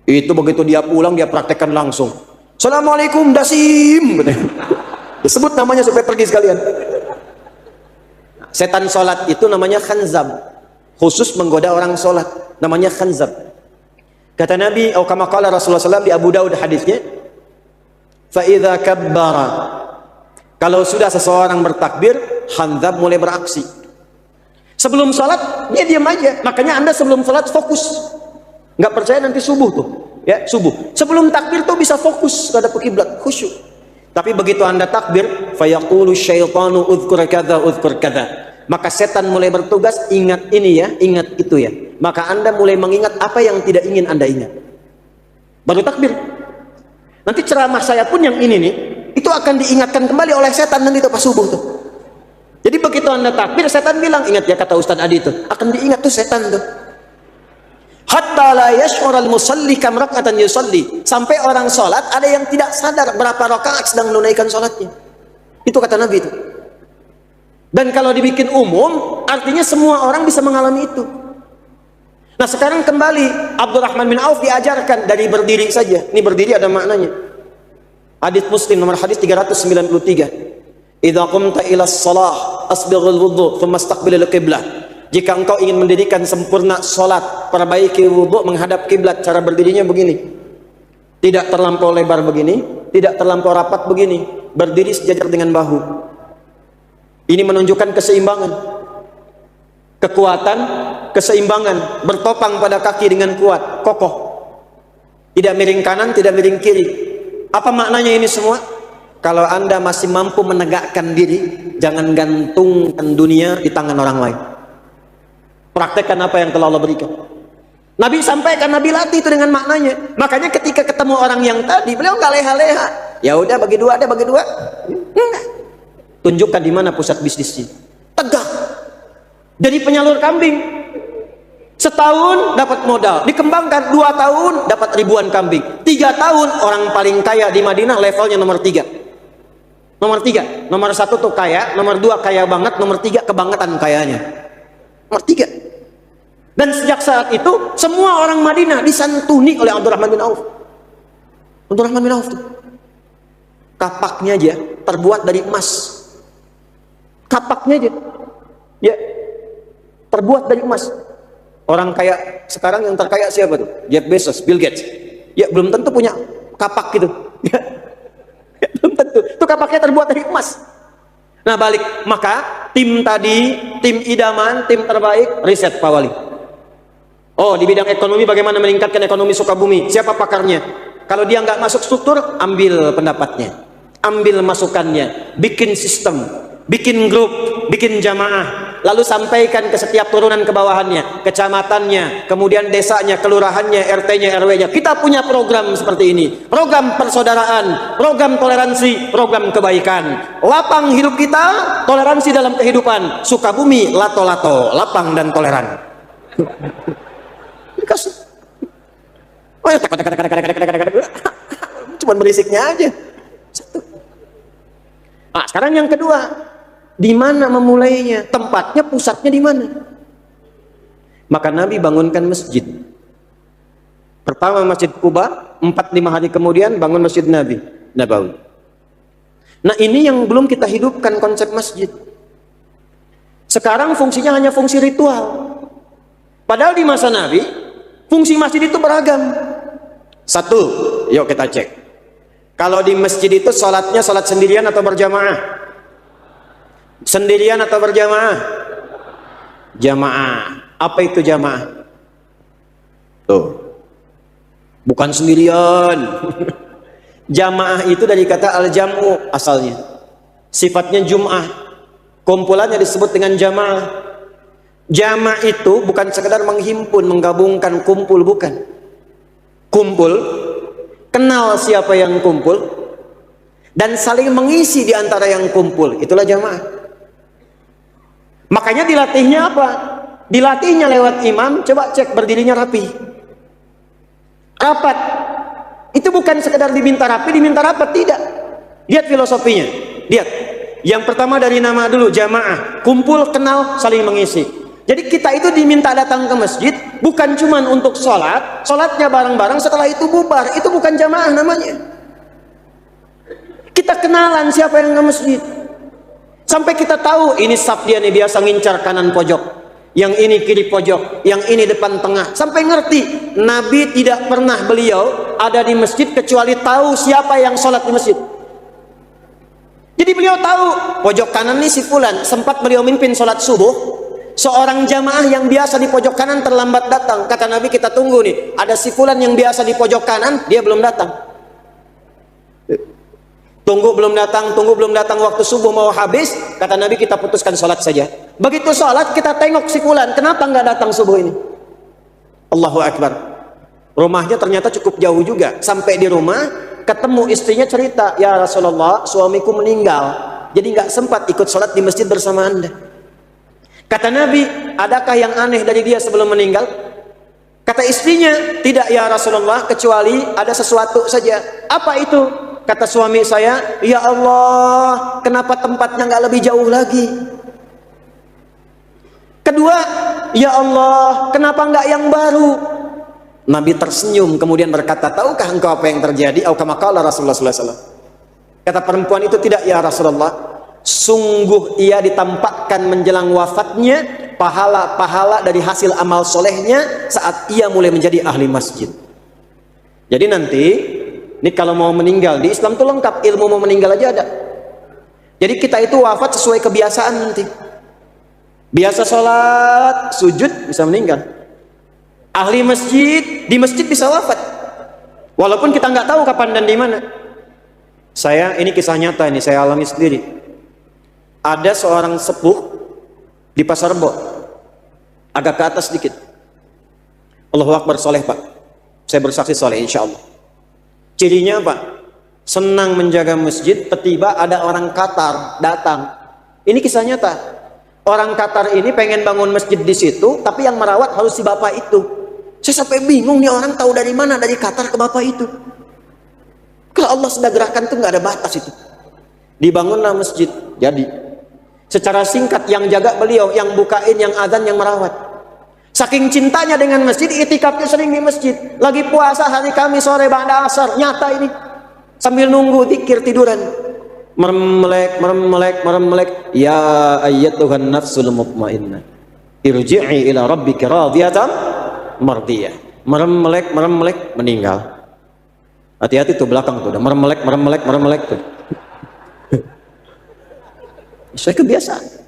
[SPEAKER 1] Itu begitu dia pulang, dia praktekkan langsung. Assalamualaikum Dasim. Disebut namanya supaya pergi sekalian. Setan sholat itu namanya khanzab. Khusus menggoda orang sholat. Namanya khanzab. Kata Nabi, atau kama qala Rasulullah SAW di Abu Daud hadisnya, fa idza kabbara, kalau sudah seseorang bertakbir, khanzab mulai beraksi. Sebelum salat dia diam aja. Makanya Anda sebelum salat fokus. Nggak percaya nanti subuh tuh, ya, subuh. Sebelum takbir tuh bisa fokus pada kiblat, khusyuk. Tapi begitu Anda takbir, fa yaqulu syaitanu udzkur kadza udzkur kadza. Maka setan mulai bertugas, ingat ini ya, ingat itu ya. Maka Anda mulai mengingat apa yang tidak ingin Anda ingat. Baru takbir. Nanti ceramah saya pun yang ini nih, itu akan diingatkan kembali oleh setan nanti pas subuh tuh. Jadi begitu Anda takbir, setan bilang, ingat ya kata Ustaz Adi itu, akan diingat tuh setan tuh. Hatta la yash'ural musalli kam rak'atan yusalli. Sampai orang sholat ada yang tidak sadar berapa rakaat sedang menunaikan sholatnya. Itu kata Nabi itu. Dan kalau dibikin umum, artinya semua orang bisa mengalami itu. Nah sekarang kembali, Abdurrahman bin Auf diajarkan dari berdiri saja. Ini berdiri ada maknanya. Hadits Muslim nomor hadis 393. Idza qumta ila shalah asbighul wudhu thumma istaqbilil qiblah. Jika engkau ingin mendirikan sempurna salat, perbaiki wudhu menghadap kiblat. Cara berdirinya begini. Tidak terlampau lebar begini, tidak terlampau rapat begini, berdiri sejajar dengan bahu. Ini menunjukkan keseimbangan, kekuatan, keseimbangan, bertopang pada kaki dengan kuat, kokoh. Tidak miring kanan, tidak miring kiri. Apa maknanya ini semua? Kalau Anda masih mampu menegakkan diri, jangan gantungkan dunia di tangan orang lain. Praktekkan apa yang telah Allah berikan. Nabi sampaikan, Nabi latih itu dengan maknanya. Makanya ketika ketemu orang yang tadi, beliau nggak leha-leha. Ya udah bagi dua, ada bagi dua. Tunjukkan di mana pusat bisnisnya. Tegak. Jadi penyalur kambing. Setahun dapat modal, dikembangkan 2 tahun dapat ribuan kambing. 3 tahun orang paling kaya di Madinah levelnya nomor 3. Nomor 3, nomor 1 tuh kaya, nomor 2 kaya banget, nomor 3 kebangetan kayanya. Nomor 3. Dan sejak saat itu semua orang Madinah disantuni oleh Abdurrahman bin Auf. Abdurrahman bin Auf tuh kapaknya aja terbuat dari emas. Kapaknya aja, ya terbuat dari emas. Orang kaya sekarang yang terkaya siapa tuh? Jeff Bezos, Bill Gates. Ya belum tentu punya kapak gitu. Ya, belum tentu. Itu kapaknya terbuat dari emas. Nah balik, maka tim tadi, tim idaman, tim terbaik, riset Pak Wali. Oh di bidang ekonomi bagaimana meningkatkan ekonomi Sukabumi? Siapa pakarnya? Kalau dia nggak masuk struktur, ambil pendapatnya, ambil masukannya, bikin sistem, bikin grup, bikin jamaah, lalu sampaikan ke setiap turunan ke bawahannya, kecamatannya, kemudian desanya, kelurahannya, RT-nya, RW-nya. Kita punya program seperti ini, program persaudaraan, program toleransi, program kebaikan. Lapang hidup kita, toleransi dalam kehidupan. Sukabumi, lato-lato, lapang dan toleran. Dikasih. Oh ya, cuman berisiknya aja. Satu. Nah, sekarang yang kedua, di mana memulainya? Tempatnya, pusatnya di mana? Maka Nabi bangunkan masjid. Pertama Masjid Quba, 4-5 hari kemudian bangun Masjid Nabawi. Nah ini yang belum kita hidupkan konsep masjid. Sekarang fungsinya hanya fungsi ritual. Padahal di masa Nabi, fungsi masjid itu beragam. Satu, yuk kita cek. Kalau di masjid itu sholatnya sholat sendirian atau berjamaah? Sendirian atau berjamaah? Jamaah. Apa itu jamaah? Tuh, bukan sendirian. Jamaah itu dari kata al-jam'u asalnya. Sifatnya jum'ah. Kumpulannya disebut dengan jamaah. Jamaah itu bukan sekedar menghimpun, menggabungkan, kumpul, bukan. Kumpul, kenal siapa yang kumpul, dan saling mengisi di antara yang kumpul. Itulah jamaah. Makanya dilatihnya apa? Dilatihnya lewat imam. Coba cek berdirinya rapi, rapat. Itu bukan sekedar diminta rapi, diminta rapat, tidak. Lihat filosofinya. Lihat. Yang pertama dari nama dulu, jamaah. Kumpul, kenal, saling mengisi. Jadi kita itu diminta datang ke masjid bukan cuma untuk sholat, sholatnya bareng-bareng, setelah itu bubar. Itu bukan jamaah namanya. Kita kenalan siapa yang ke masjid. Sampai kita tahu ini saf dia nih biasa ngincar kanan pojok, yang ini kiri pojok, yang ini depan tengah. Sampai ngerti. Nabi tidak pernah beliau ada di masjid kecuali tahu siapa yang sholat di masjid. Jadi beliau tahu pojok kanan nih si fulan, sempat beliau mimpin sholat subuh. Seorang jamaah yang biasa di pojok kanan terlambat datang. Kata Nabi, kita tunggu nih, ada si fulan yang biasa di pojok kanan, dia belum datang. Tunggu belum datang, waktu subuh mau habis. Kata Nabi, kita putuskan sholat saja. Begitu sholat kita tengok si fulan, kenapa nggak datang subuh ini? Allahu Akbar. Rumahnya ternyata cukup jauh juga. Sampai di rumah ketemu istrinya, cerita, ya Rasulullah, suamiku meninggal, jadi nggak sempat ikut sholat di masjid bersama anda. Kata Nabi, adakah yang aneh dari dia sebelum meninggal? Kata istrinya, tidak ya Rasulullah, kecuali ada sesuatu saja. Apa itu? Kata suami saya, ya Allah, kenapa tempatnya nggak lebih jauh lagi? Kedua, ya Allah, kenapa nggak yang baru? Nabi tersenyum kemudian berkata, tahukah engkau apa yang terjadi? Au kama qala Rasulullah sallallahu alaihi wasallam. Kata perempuan itu, tidak ya Rasulullah, sungguh ia ditampakkan menjelang wafatnya pahala-pahala dari hasil amal solehnya saat ia mulai menjadi ahli masjid. Jadi nanti Ini kalau mau meninggal, di Islam tuh lengkap, ilmu mau meninggal aja ada. Jadi kita itu wafat sesuai kebiasaan nanti. Biasa sholat, sujud, bisa meninggal. Ahli masjid, di masjid bisa wafat. Walaupun kita nggak tahu kapan dan di mana. Ini kisah nyata, ini saya alami sendiri. Ada seorang sepuh di Pasar Rebo, agak ke atas sedikit. Allahu Akbar, soleh Pak. Saya bersaksi soleh insya Allah. Cirinya apa? Senang menjaga masjid. Tiba-tiba ada orang Qatar datang. Ini kisah nyata. Orang Qatar ini pengen bangun masjid di situ, tapi yang merawat harus si bapak itu. Saya sampai bingung, nih orang tahu dari mana, dari Qatar ke bapak itu. Kalau Allah sudah gerakan tuh nggak ada batas itu. Dibangunlah masjid. Jadi secara singkat yang jaga beliau, yang bukain, yang azan, yang merawat. Saking cintanya dengan masjid, itikafnya sering di masjid. Lagi puasa hari Kamis sore ba'da asar, nyata ini. Sambil nunggu zikir tiduran. Merem-melek. Ya ayyatuhan nafsul mutmainnah. Irji'i ila rabbika radiyatan mardiyah. Merem-melek, meninggal. Hati-hati tuh belakang tuh, udah merem-melek tuh. Saya kebiasaan.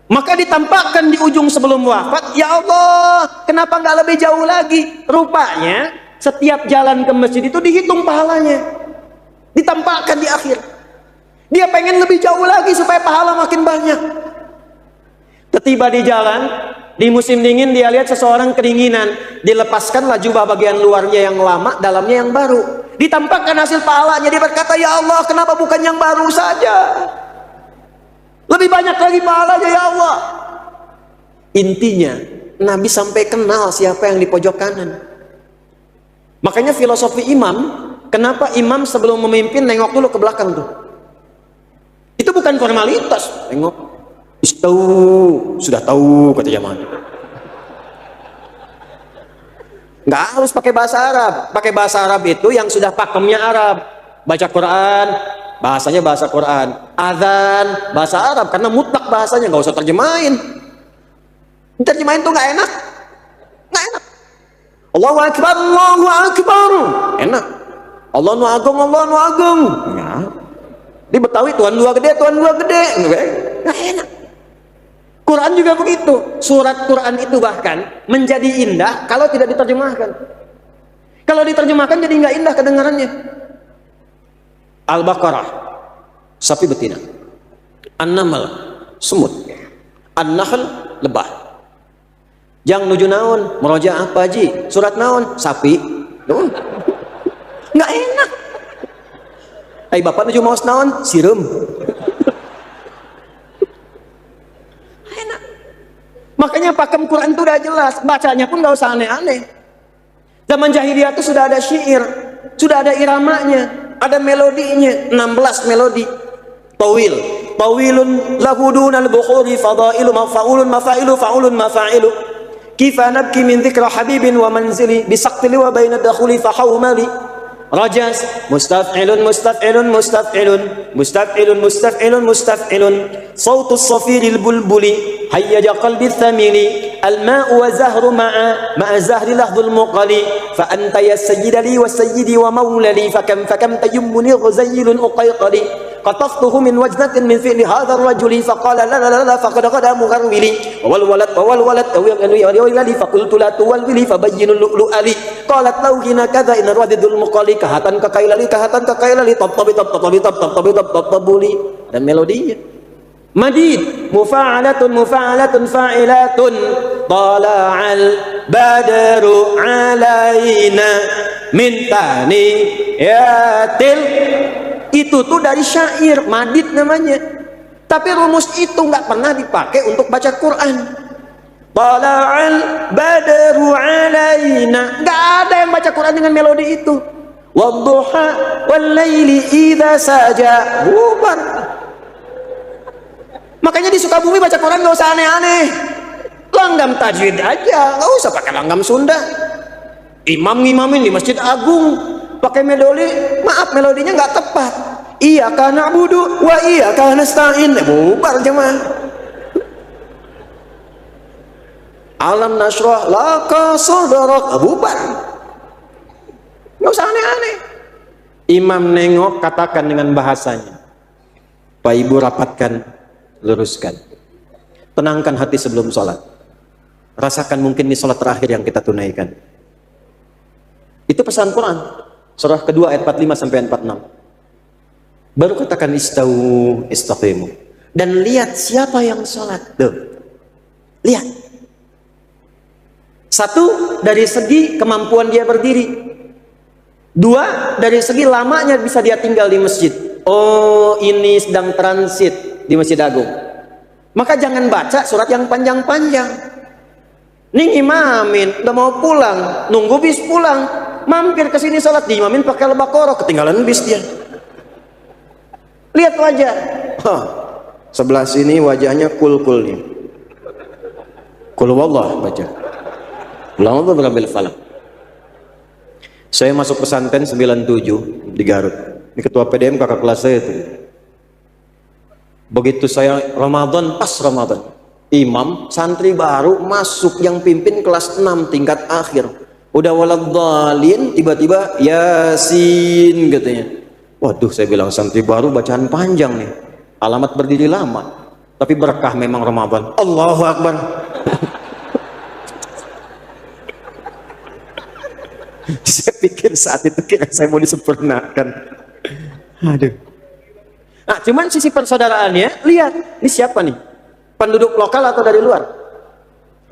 [SPEAKER 1] Maka ditampakkan di ujung sebelum wafat, ya Allah, kenapa nggak lebih jauh lagi? Rupanya setiap jalan ke masjid itu dihitung pahalanya, ditampakkan di akhir. Dia pengen lebih jauh lagi supaya pahala makin banyak. Tiba di jalan, di musim dingin dia lihat seseorang kedinginan, dilepaskanlah jubah bagian luarnya yang lama, dalamnya yang baru. Ditampakkan hasil pahalanya, dia berkata, ya Allah, kenapa bukan yang baru saja? Lebih banyak lagi pahalanya ya Allah. Intinya Nabi sampai kenal siapa yang di pojok kanan. Makanya filosofi imam, kenapa imam sebelum memimpin nengok dulu ke belakang tuh. Itu bukan formalitas. Nengok, sudah tahu kata jamaah. Nggak harus pakai bahasa Arab. Pakai bahasa Arab itu yang sudah pakemnya Arab. Baca Quran, bahasanya bahasa Quran. Azan, bahasa Arab. Karena mutlak bahasanya, nggak usah terjemahin. Terjemahin tuh nggak enak. Nggak enak. Allahu Akbar, Allahu Akbar. Enak. Allah nu agung, Allah nu agung. Ya. Di Betawi Tuhan dua gede, Tuhan dua gede. Nggak enak. Quran juga begitu. Surat Quran itu bahkan menjadi indah kalau tidak diterjemahkan. Kalau diterjemahkan jadi nggak indah kedengarannya. Al-Baqarah, sapi betina. An-Naml, semut. An-Nahl, lebah. Jang nuju naon, meroja apa ji? Surat naon, sapi. Nggak enak. Bapak nuju maos naon, sirum. Enak. Makanya pakem Quran itu udah jelas, bacanya pun nggak usah aneh-aneh. Zaman jahiliyah itu sudah ada syair, sudah ada iramanya. Ada melodinya, 16 melodi. Tawilun lahu dunal bukhuri fadailu mafa'ulun mafa'ilu fa'ulun mafa'ilu. Kifa nabki min dzikra habibin wa manzili bisaqtili wa baina dakhuli fahawmali. Rajas mustaf'ilun mustaf'ilun mustaf'ilun mustaf'ilun mustaf'ilun mustaf'ilun. Sautus safiril bulbuli hayyaja qalbi thamili. Al-ma'u wa zahru ma'a zahri lahdul muqali. Fa anta ya sayyidali wa sayyidi wa mawlali. Fakam tajummuni ghuzayyilun uqayqali. Qataftuhu min wajnatin min fi'li hadha ar-rajuli. Faqala la la la faqad qada mugharwili. Wal walad awiyali faqultu la tuwalwili fabayyinul lu'lu'ali. Qalat lawhina kadha in radidul muqali. Kahatan kakailali tabtabuli. Dan melodinya Madid, mufa'alatun fa'ilatun. Tala'al badru alaina min taniyatil. Itu tuh dari syair, madid namanya. Tapi rumus itu nggak pernah dipakai untuk baca Quran. Tala'al badru alaina. Nggak ada yang baca Quran dengan melodi itu. Wadduha wal laili idza saja. Bubar. Makanya di Sukabumi baca Quran nggak usah aneh-aneh, langgam tajwid aja, nggak usah pakai langgam Sunda. Imam ngimamin di Masjid Agung pakai melodi, maaf melodinya nggak tepat. Iyyaka na'budu wa iyyaka nasta'in. Bubar jemaah. Alam nashrah laka sadrak. Bubar. Nggak usah aneh-aneh. Imam nengok, katakan dengan bahasanya, Pak Ibu rapatkan, luruskan. Tenangkan hati sebelum sholat. Rasakan mungkin ini sholat terakhir yang kita tunaikan. Itu pesan Quran. Surah kedua ayat 45 sampai 46. Baru katakan istawu istaqimu. Dan lihat siapa yang sholat. Tuh. Lihat. Satu, dari segi kemampuan dia berdiri. Dua, dari segi lamanya bisa dia tinggal di masjid. Oh, ini sedang transit di Masjid Agung. Maka jangan baca surat yang panjang-panjang. Nih imamin, udah mau pulang, nunggu bis pulang, mampir ke sini sholat, diimamin pakai Al-Baqarah, ketinggalan bis dia. Lihat wajah. Sebelah sini wajahnya kul-kul nih. Kul wallah baca. Ulama berambil falak. Saya masuk pesantren 97 di Garut. Ini ketua PDM kakak kelas saya itu. Begitu saya Ramadan, pas Ramadan, imam santri baru masuk yang pimpin kelas 6 tingkat akhir. Udah waladhdallin, tiba-tiba Yasin katanya. Waduh, saya bilang santri baru bacaan panjang nih. Alamat berdiri lama. Tapi berkah memang Ramadan. Allahu Akbar. Saya pikir saat itu kira saya mau disempurnakan. Aduh. Nah, cuman sisi persaudaraannya, lihat, ini siapa nih? Penduduk lokal atau dari luar?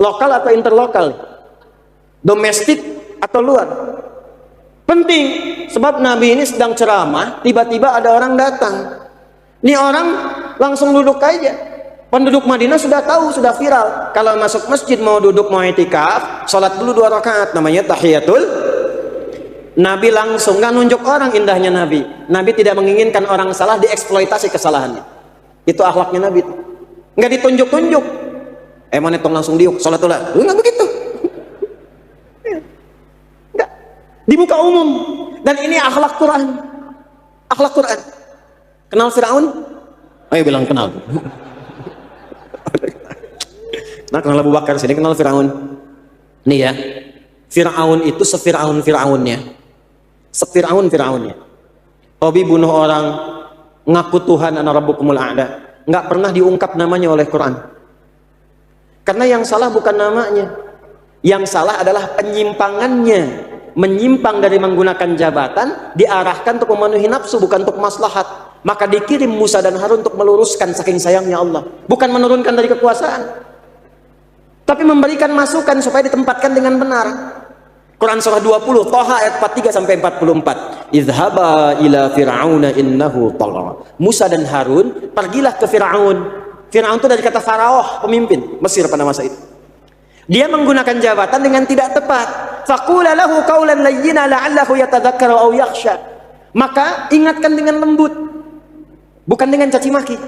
[SPEAKER 1] Lokal atau interlokal? Domestik atau luar? Penting, sebab Nabi ini sedang ceramah, tiba-tiba ada orang datang. Ini orang langsung duduk aja. Penduduk Madinah sudah tahu, sudah viral. Kalau masuk masjid mau duduk, mau itikaf, sholat dulu 2 rakaat, namanya tahiyatul. Nabi langsung, nggak nunjuk orang indahnya Nabi. Nabi tidak menginginkan orang salah dieksploitasi kesalahannya. Itu akhlaknya Nabi. Nggak ditunjuk-tunjuk. Mana tong langsung diuk, sholat dulu. Nggak begitu. Nggak. Di muka umum. Dan ini akhlak Quran. Akhlak Quran. Kenal Fir'aun? Ayo bilang kenal. Nah, kenal Abu Bakar, sini kenal Fir'aun. Nih ya. Fir'aun itu sefir'aun-fir'aunnya. Sefir'aun-fir'aunnya. Hobi bunuh orang, ngaku Tuhan ana rabbukumul a'la. Nggak pernah diungkap namanya oleh Quran. Karena yang salah bukan namanya. Yang salah adalah penyimpangannya. Menyimpang dari menggunakan jabatan, diarahkan untuk memenuhi nafsu, bukan untuk maslahat. Maka dikirim Musa dan Harun untuk meluruskan saking sayangnya Allah. Bukan menurunkan dari kekuasaan. Tapi memberikan masukan supaya ditempatkan dengan benar. Quran surah 20, Thaha ayat 43 sampai 44. Idhaba ila fir'auna innahu tagha. Musa dan Harun pergilah ke Fir'aun. Fir'aun itu dari kata faraoh, pemimpin Mesir pada masa itu. Dia menggunakan jabatan dengan tidak tepat. Faqula lahu qawlan layyina la'allahu yatadhakkaru aw yakhsha. Maka ingatkan dengan lembut. Bukan dengan caci maki.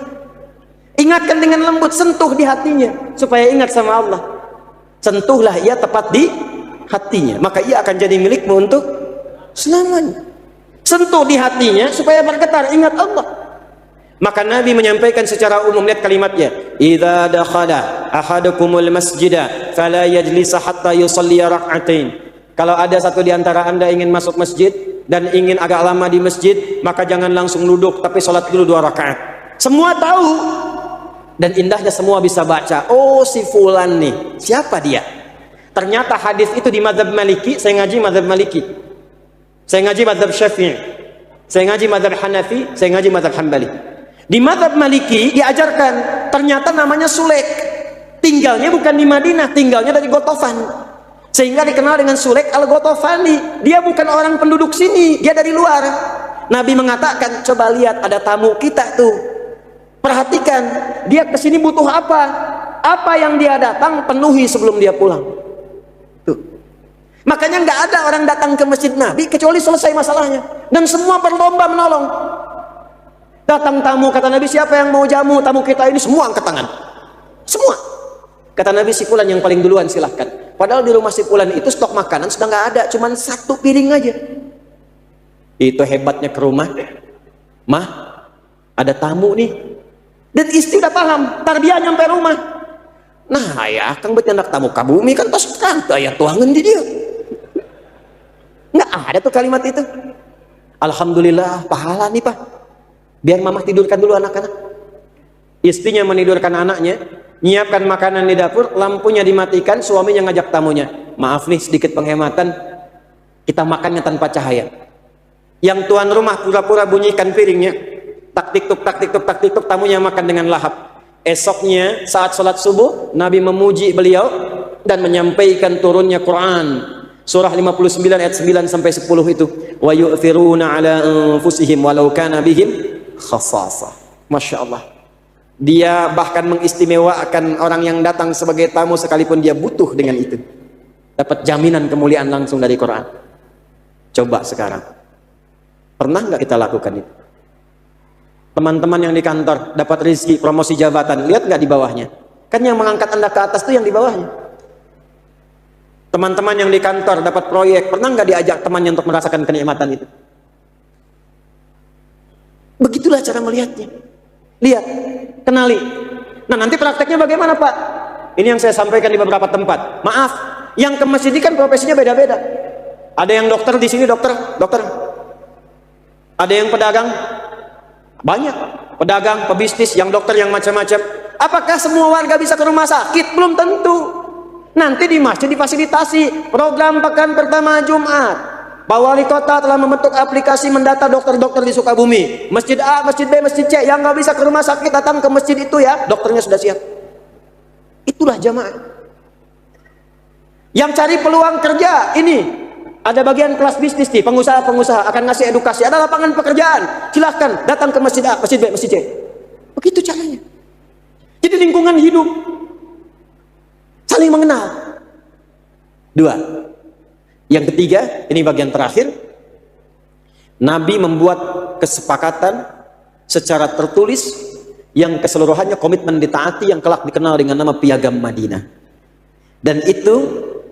[SPEAKER 1] Ingatkan dengan lembut, sentuh di hatinya supaya ingat sama Allah. Sentuhlah ia tepat di hatinya, maka ia akan jadi milikmu untuk selamanya. Sentuh di hatinya supaya bergetar ingat Allah. Maka Nabi menyampaikan secara umum, lihat kalimatnya, idza dakhala ahadukumul masjida fala yajlisa hatta yusalli rak'atain. Kalau ada satu di antara Anda ingin masuk masjid dan ingin agak lama di masjid, maka jangan langsung duduk, tapi sholat dulu 2 rakaat. Semua tahu. Dan indahnya semua bisa baca. Oh, si fulan nih, siapa dia? Ternyata hadis itu di mazhab Maliki. Saya ngaji mazhab Maliki, saya ngaji mazhab Syafi'i, saya ngaji mazhab Hanafi, saya ngaji mazhab Hambali. Di mazhab Maliki diajarkan ternyata namanya Sulek. Tinggalnya bukan di Madinah, tinggalnya dari Gotofan, sehingga dikenal dengan Sulek al-Gotofani. Dia bukan orang penduduk sini, dia dari luar. Nabi mengatakan, coba lihat ada tamu kita tuh, perhatikan dia kesini butuh apa, apa yang dia datang penuhi sebelum dia pulang. Tuh. Makanya nggak ada orang datang ke masjid Nabi kecuali selesai masalahnya, dan semua berlomba menolong. Datang tamu, kata Nabi, siapa yang mau jamu tamu kita ini? Semua angkat tangan, semua. Kata Nabi, si fulan yang paling duluan silahkan. Padahal di rumah si fulan itu stok makanan sudah nggak ada, cuman 1 piring aja. Itu hebatnya ke rumah, mah ada tamu nih. Dan istri udah paham, tarbiyah nyampe rumah. Nah ya, kang bet anak tamu kabumi kan tos kan, ya tuangan di dia. Nggak ada tuh kalimat itu. Alhamdulillah, pahala nih Pak. Biar mama tidurkan dulu anak-anak. Istrinya menidurkan anaknya, nyiapkan makanan di dapur, lampunya dimatikan, suaminya ngajak tamunya. Maaf nih, sedikit penghematan, kita makannya tanpa cahaya. Yang tuan rumah pura-pura bunyikan piringnya, tak tik tuk, tamunya makan dengan lahap. Esoknya saat sholat subuh, Nabi memuji beliau dan menyampaikan turunnya Quran. Surah 59 ayat 9 sampai 10 itu. Wa yu'thiruna ala anfusihim walau kana bihim khassasah. Masya Allah. Dia bahkan mengistimewakan orang yang datang sebagai tamu sekalipun dia butuh dengan itu. Dapat jaminan kemuliaan langsung dari Quran. Coba sekarang. Pernah nggak kita lakukan itu? Teman-teman yang di kantor dapat rezeki promosi jabatan, lihat nggak di bawahnya? Kan yang mengangkat Anda ke atas itu yang di bawahnya. Teman-teman yang di kantor dapat proyek, pernah nggak diajak temannya untuk merasakan kenikmatan itu? Begitulah cara melihatnya. Lihat, kenali. Nah, nanti prakteknya bagaimana Pak? Ini yang saya sampaikan di beberapa tempat. Maaf, yang ke masjid ini kan profesinya beda-beda. Ada yang dokter di sini, dokter. Ada yang pedagang, banyak. Pedagang, pebisnis, yang dokter, yang macam-macam. Apakah semua warga bisa ke rumah sakit? Belum tentu. Nanti di masjid difasilitasi program pekan pertama Jumat. Pak Wali Kota telah membentuk aplikasi mendata dokter-dokter di Sukabumi. Masjid A, Masjid B, Masjid C. Yang nggak bisa ke rumah sakit datang ke masjid itu ya, dokternya sudah siap. Itulah jamaah. Yang cari peluang kerja ini ada bagian kelas bisnis nih, pengusaha-pengusaha akan ngasih edukasi. Ada lapangan pekerjaan. Silahkan datang ke Masjid A, Masjid B, Masjid C. Begitu caranya. Jadi lingkungan hidup. Saling mengenal. Dua. Yang ketiga, ini bagian terakhir. Nabi membuat kesepakatan secara tertulis yang keseluruhannya komitmen ditaati yang kelak dikenal dengan nama Piagam Madinah. Dan itu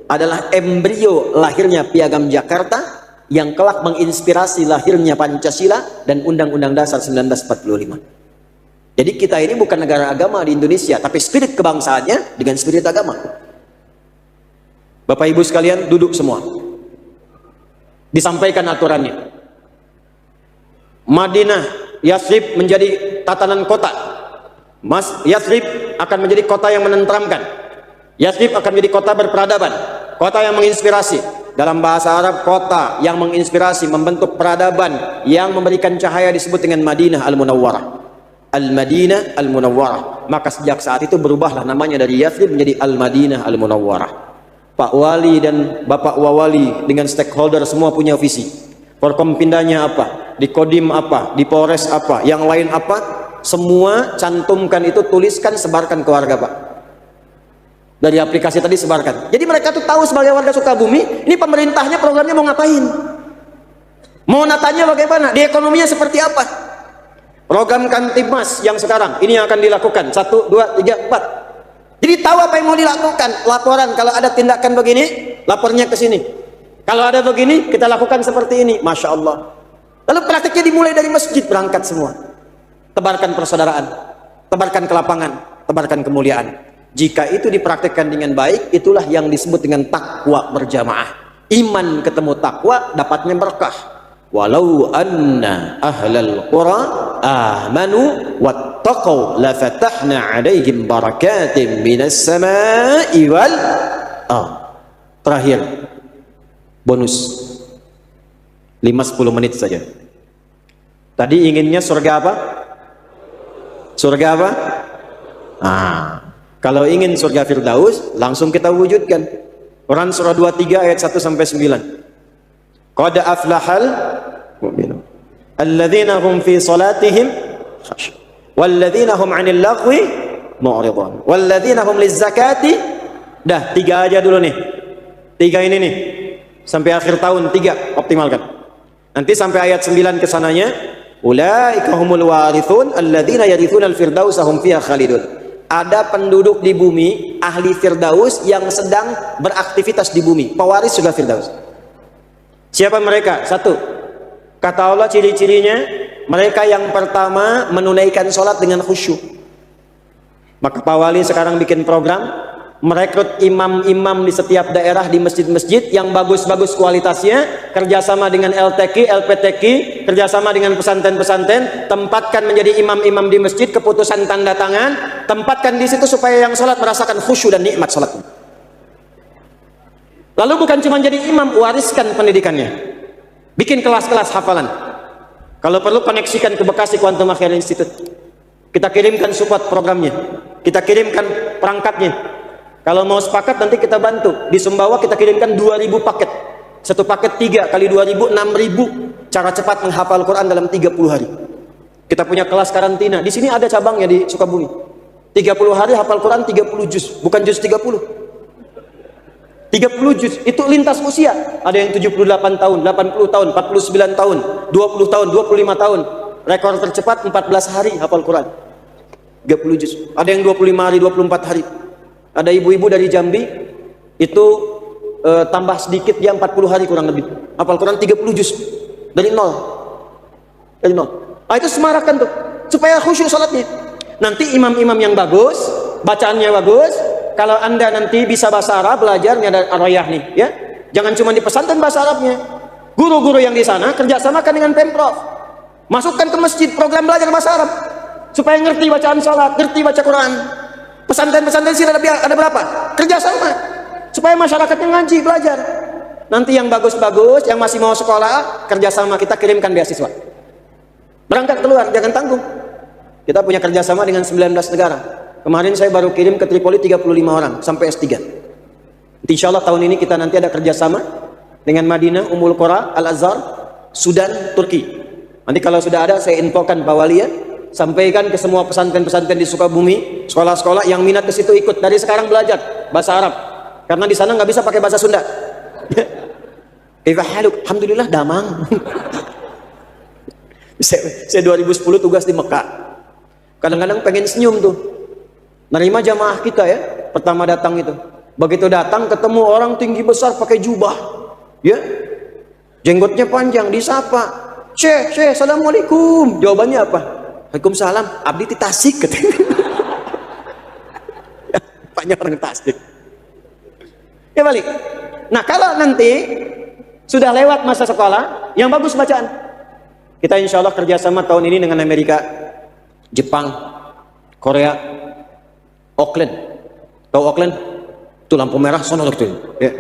[SPEAKER 1] adalah embrio lahirnya Piagam Jakarta yang kelak menginspirasi lahirnya Pancasila dan Undang-Undang Dasar 1945. Jadi kita ini bukan negara agama di Indonesia, tapi spirit kebangsaannya dengan spirit agama. Bapak Ibu sekalian, duduk semua. Disampaikan aturannya. Madinah, Yathrib menjadi tatanan kota. Yathrib akan menjadi kota yang menenteramkan. Yathrib akan menjadi kota berperadaban, kota yang menginspirasi. Dalam bahasa Arab, kota yang menginspirasi, membentuk peradaban, yang memberikan cahaya disebut dengan Madinah Al-Munawwarah. Al-Madinah Al-Munawwarah. Maka sejak saat itu berubahlah namanya dari Yathrib menjadi Al-Madinah Al-Munawwarah. Pak Wali dan Bapak Wawali dengan stakeholder semua punya visi. Forkompindanya apa? Di Kodim apa? Di Polres apa? Yang lain apa? Semua cantumkan itu, tuliskan, sebarkan ke warga Pak. Dari aplikasi tadi sebarkan. Jadi mereka tuh tahu sebagai warga Sukabumi, ini pemerintahnya programnya mau ngapain? Mau natanya bagaimana? Di ekonominya seperti apa? Program Kantibmas yang sekarang ini yang akan dilakukan 1, 2, 3, 4. Jadi tahu apa yang mau dilakukan. Laporan kalau ada tindakan begini, lapornya ke sini. Kalau ada begini, kita lakukan seperti ini. Masya Allah. Lalu praktiknya dimulai dari masjid, berangkat semua. Tebarkan persaudaraan, tebarkan kelapangan, tebarkan kemuliaan. Jika itu dipraktikkan dengan baik, itulah yang disebut dengan takwa berjamaah. Iman ketemu takwa, dapatnya berkah. Walau anna ahlal qura amanu wattaqau lafatahna alaihim barakatim minas sama'i wal Terakhir, bonus 5-10 menit saja. Tadi inginnya surga apa? Surga apa? Kalau ingin surga Firdaus, langsung kita wujudkan. Quran surah 23 ayat 1 sampai 9. Qad aflahal mu'minun alladzina hum fi salatihim khashi'un walladzina hum 'anil laghwi mu'ridun walladzina hum lizzakati. Dah 3 aja dulu nih. 3 ini nih. Sampai akhir tahun 3 optimalkan. Nanti sampai ayat 9 ke sananya, ulaika humul warithun alladzina yarithuna al-firdausa hum fiha khalidun. Ada penduduk di bumi ahli Firdaus yang sedang beraktivitas di bumi, pewaris surga Firdaus. Siapa mereka? 1, kata Allah ciri-cirinya, mereka yang pertama menunaikan sholat dengan khusyuk. Maka Pak Wali sekarang bikin program, merekrut imam-imam di setiap daerah, di masjid-masjid yang bagus-bagus kualitasnya, kerjasama dengan LTQ, LPTQ, kerjasama dengan pesantren-pesantren, tempatkan menjadi imam-imam di masjid, keputusan tanda tangan, tempatkan di situ supaya yang sholat merasakan khusyuk dan nikmat sholatnya. Lalu bukan cuma jadi imam, wariskan pendidikannya, bikin kelas-kelas hafalan. Kalau perlu koneksikan ke Bekasi Quantum Akhir Institute, kita kirimkan support programnya, kita kirimkan perangkatnya. Kalau mau sepakat nanti kita bantu. Di Sumbawa kita kirimkan 2000 paket. Satu paket 3 kali 2000, 6000. Cara cepat menghafal Quran dalam 30 hari. Kita punya kelas karantina. Di sini ada cabangnya di Sukabumi. 30 hari hafal Quran 30 juz. Bukan juz 30. 30 juz. Itu lintas usia. Ada yang 78 tahun, 80 tahun, 49 tahun, 20 tahun, 25 tahun. Rekor tercepat 14 hari hafal Quran. 30 juz. Ada yang 25 hari, 24 hari. Ada ibu-ibu dari Jambi itu tambah sedikit, dia 40 hari kurang lebih hafal Quran 30 juz dari nol. Itu semarakan tuh supaya khusyuk salatnya. Nanti imam-imam yang bagus, bacaannya bagus. Kalau Anda nanti bisa bahasa Arab, belajarnya ada Ar-Rayah nih ya. Jangan cuma di pesantren bahasa Arabnya. Guru-guru yang di sana kerjasamakan dengan Pemprov. Masukkan ke masjid program belajar bahasa Arab supaya ngerti bacaan salat, ngerti baca Quran. Pesantren-pesantren sini ada berapa? Kerjasama supaya masyarakatnya ngaji, belajar. Nanti yang bagus-bagus, yang masih mau sekolah, kerjasama kita kirimkan beasiswa. Berangkat keluar, jangan tanggung. Kita punya kerjasama dengan 19 negara. Kemarin saya baru kirim ke Tripoli 35 orang sampai S3. Insya Allah tahun ini kita nanti ada kerjasama dengan Madinah, Ummul Qura, Al-Azhar, Sudan, Turki. Nanti kalau sudah ada saya infokan Pak Wali ya. Sampaikan ke semua pesantren-pesantren di Sukabumi, sekolah-sekolah yang minat ke situ ikut dari sekarang belajar bahasa Arab, karena di sana nggak bisa pakai bahasa Sunda. Alhamdulillah damang. saya 2010 tugas di Mekah. Kadang-kadang pengen senyum tuh, nerima jamaah kita ya, pertama datang itu. Begitu datang ketemu orang tinggi besar pakai jubah, ya, jenggotnya panjang, disapa, Syekh, assalamualaikum. Jawabannya apa? Waalaikumsalam, abdi ti Tasik katanya. Banyak orang Tasik. Ya balik. Nah kalau nanti sudah lewat masa sekolah, yang bagus bacaan. Kita insya Allah kerjasama tahun ini dengan Amerika, Jepang, Korea, Auckland. Tahu Auckland? Itu lampu merah sono tuh. Ya.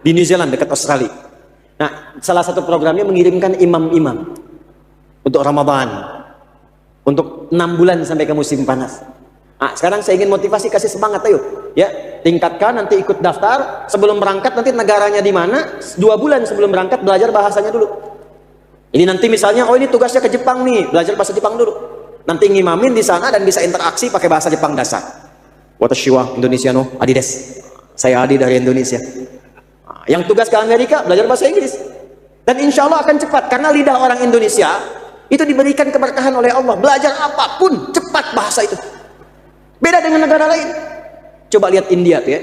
[SPEAKER 1] Di New Zealand dekat Australia. Nah salah satu programnya mengirimkan imam-imam untuk Ramadan. Untuk 6 bulan sampai ke musim panas. Nah, sekarang saya ingin motivasi, kasih semangat, ayo ya, tingkatkan, nanti ikut daftar sebelum berangkat, nanti negaranya di mana, 2 bulan sebelum berangkat belajar bahasanya dulu. Ini nanti misalnya, oh ini tugasnya ke Jepang nih, belajar bahasa Jepang dulu. Nanti ngimamin di sana dan bisa interaksi pakai bahasa Jepang dasar. Watashi wa Indonesia no adi desu. Saya Adi dari Indonesia. Nah, yang tugas ke Amerika belajar bahasa Inggris. Dan insya Allah akan cepat karena lidah orang Indonesia itu diberikan keberkahan oleh Allah. Belajar apapun cepat bahasa itu. Beda dengan negara lain. Coba lihat India tuh ya.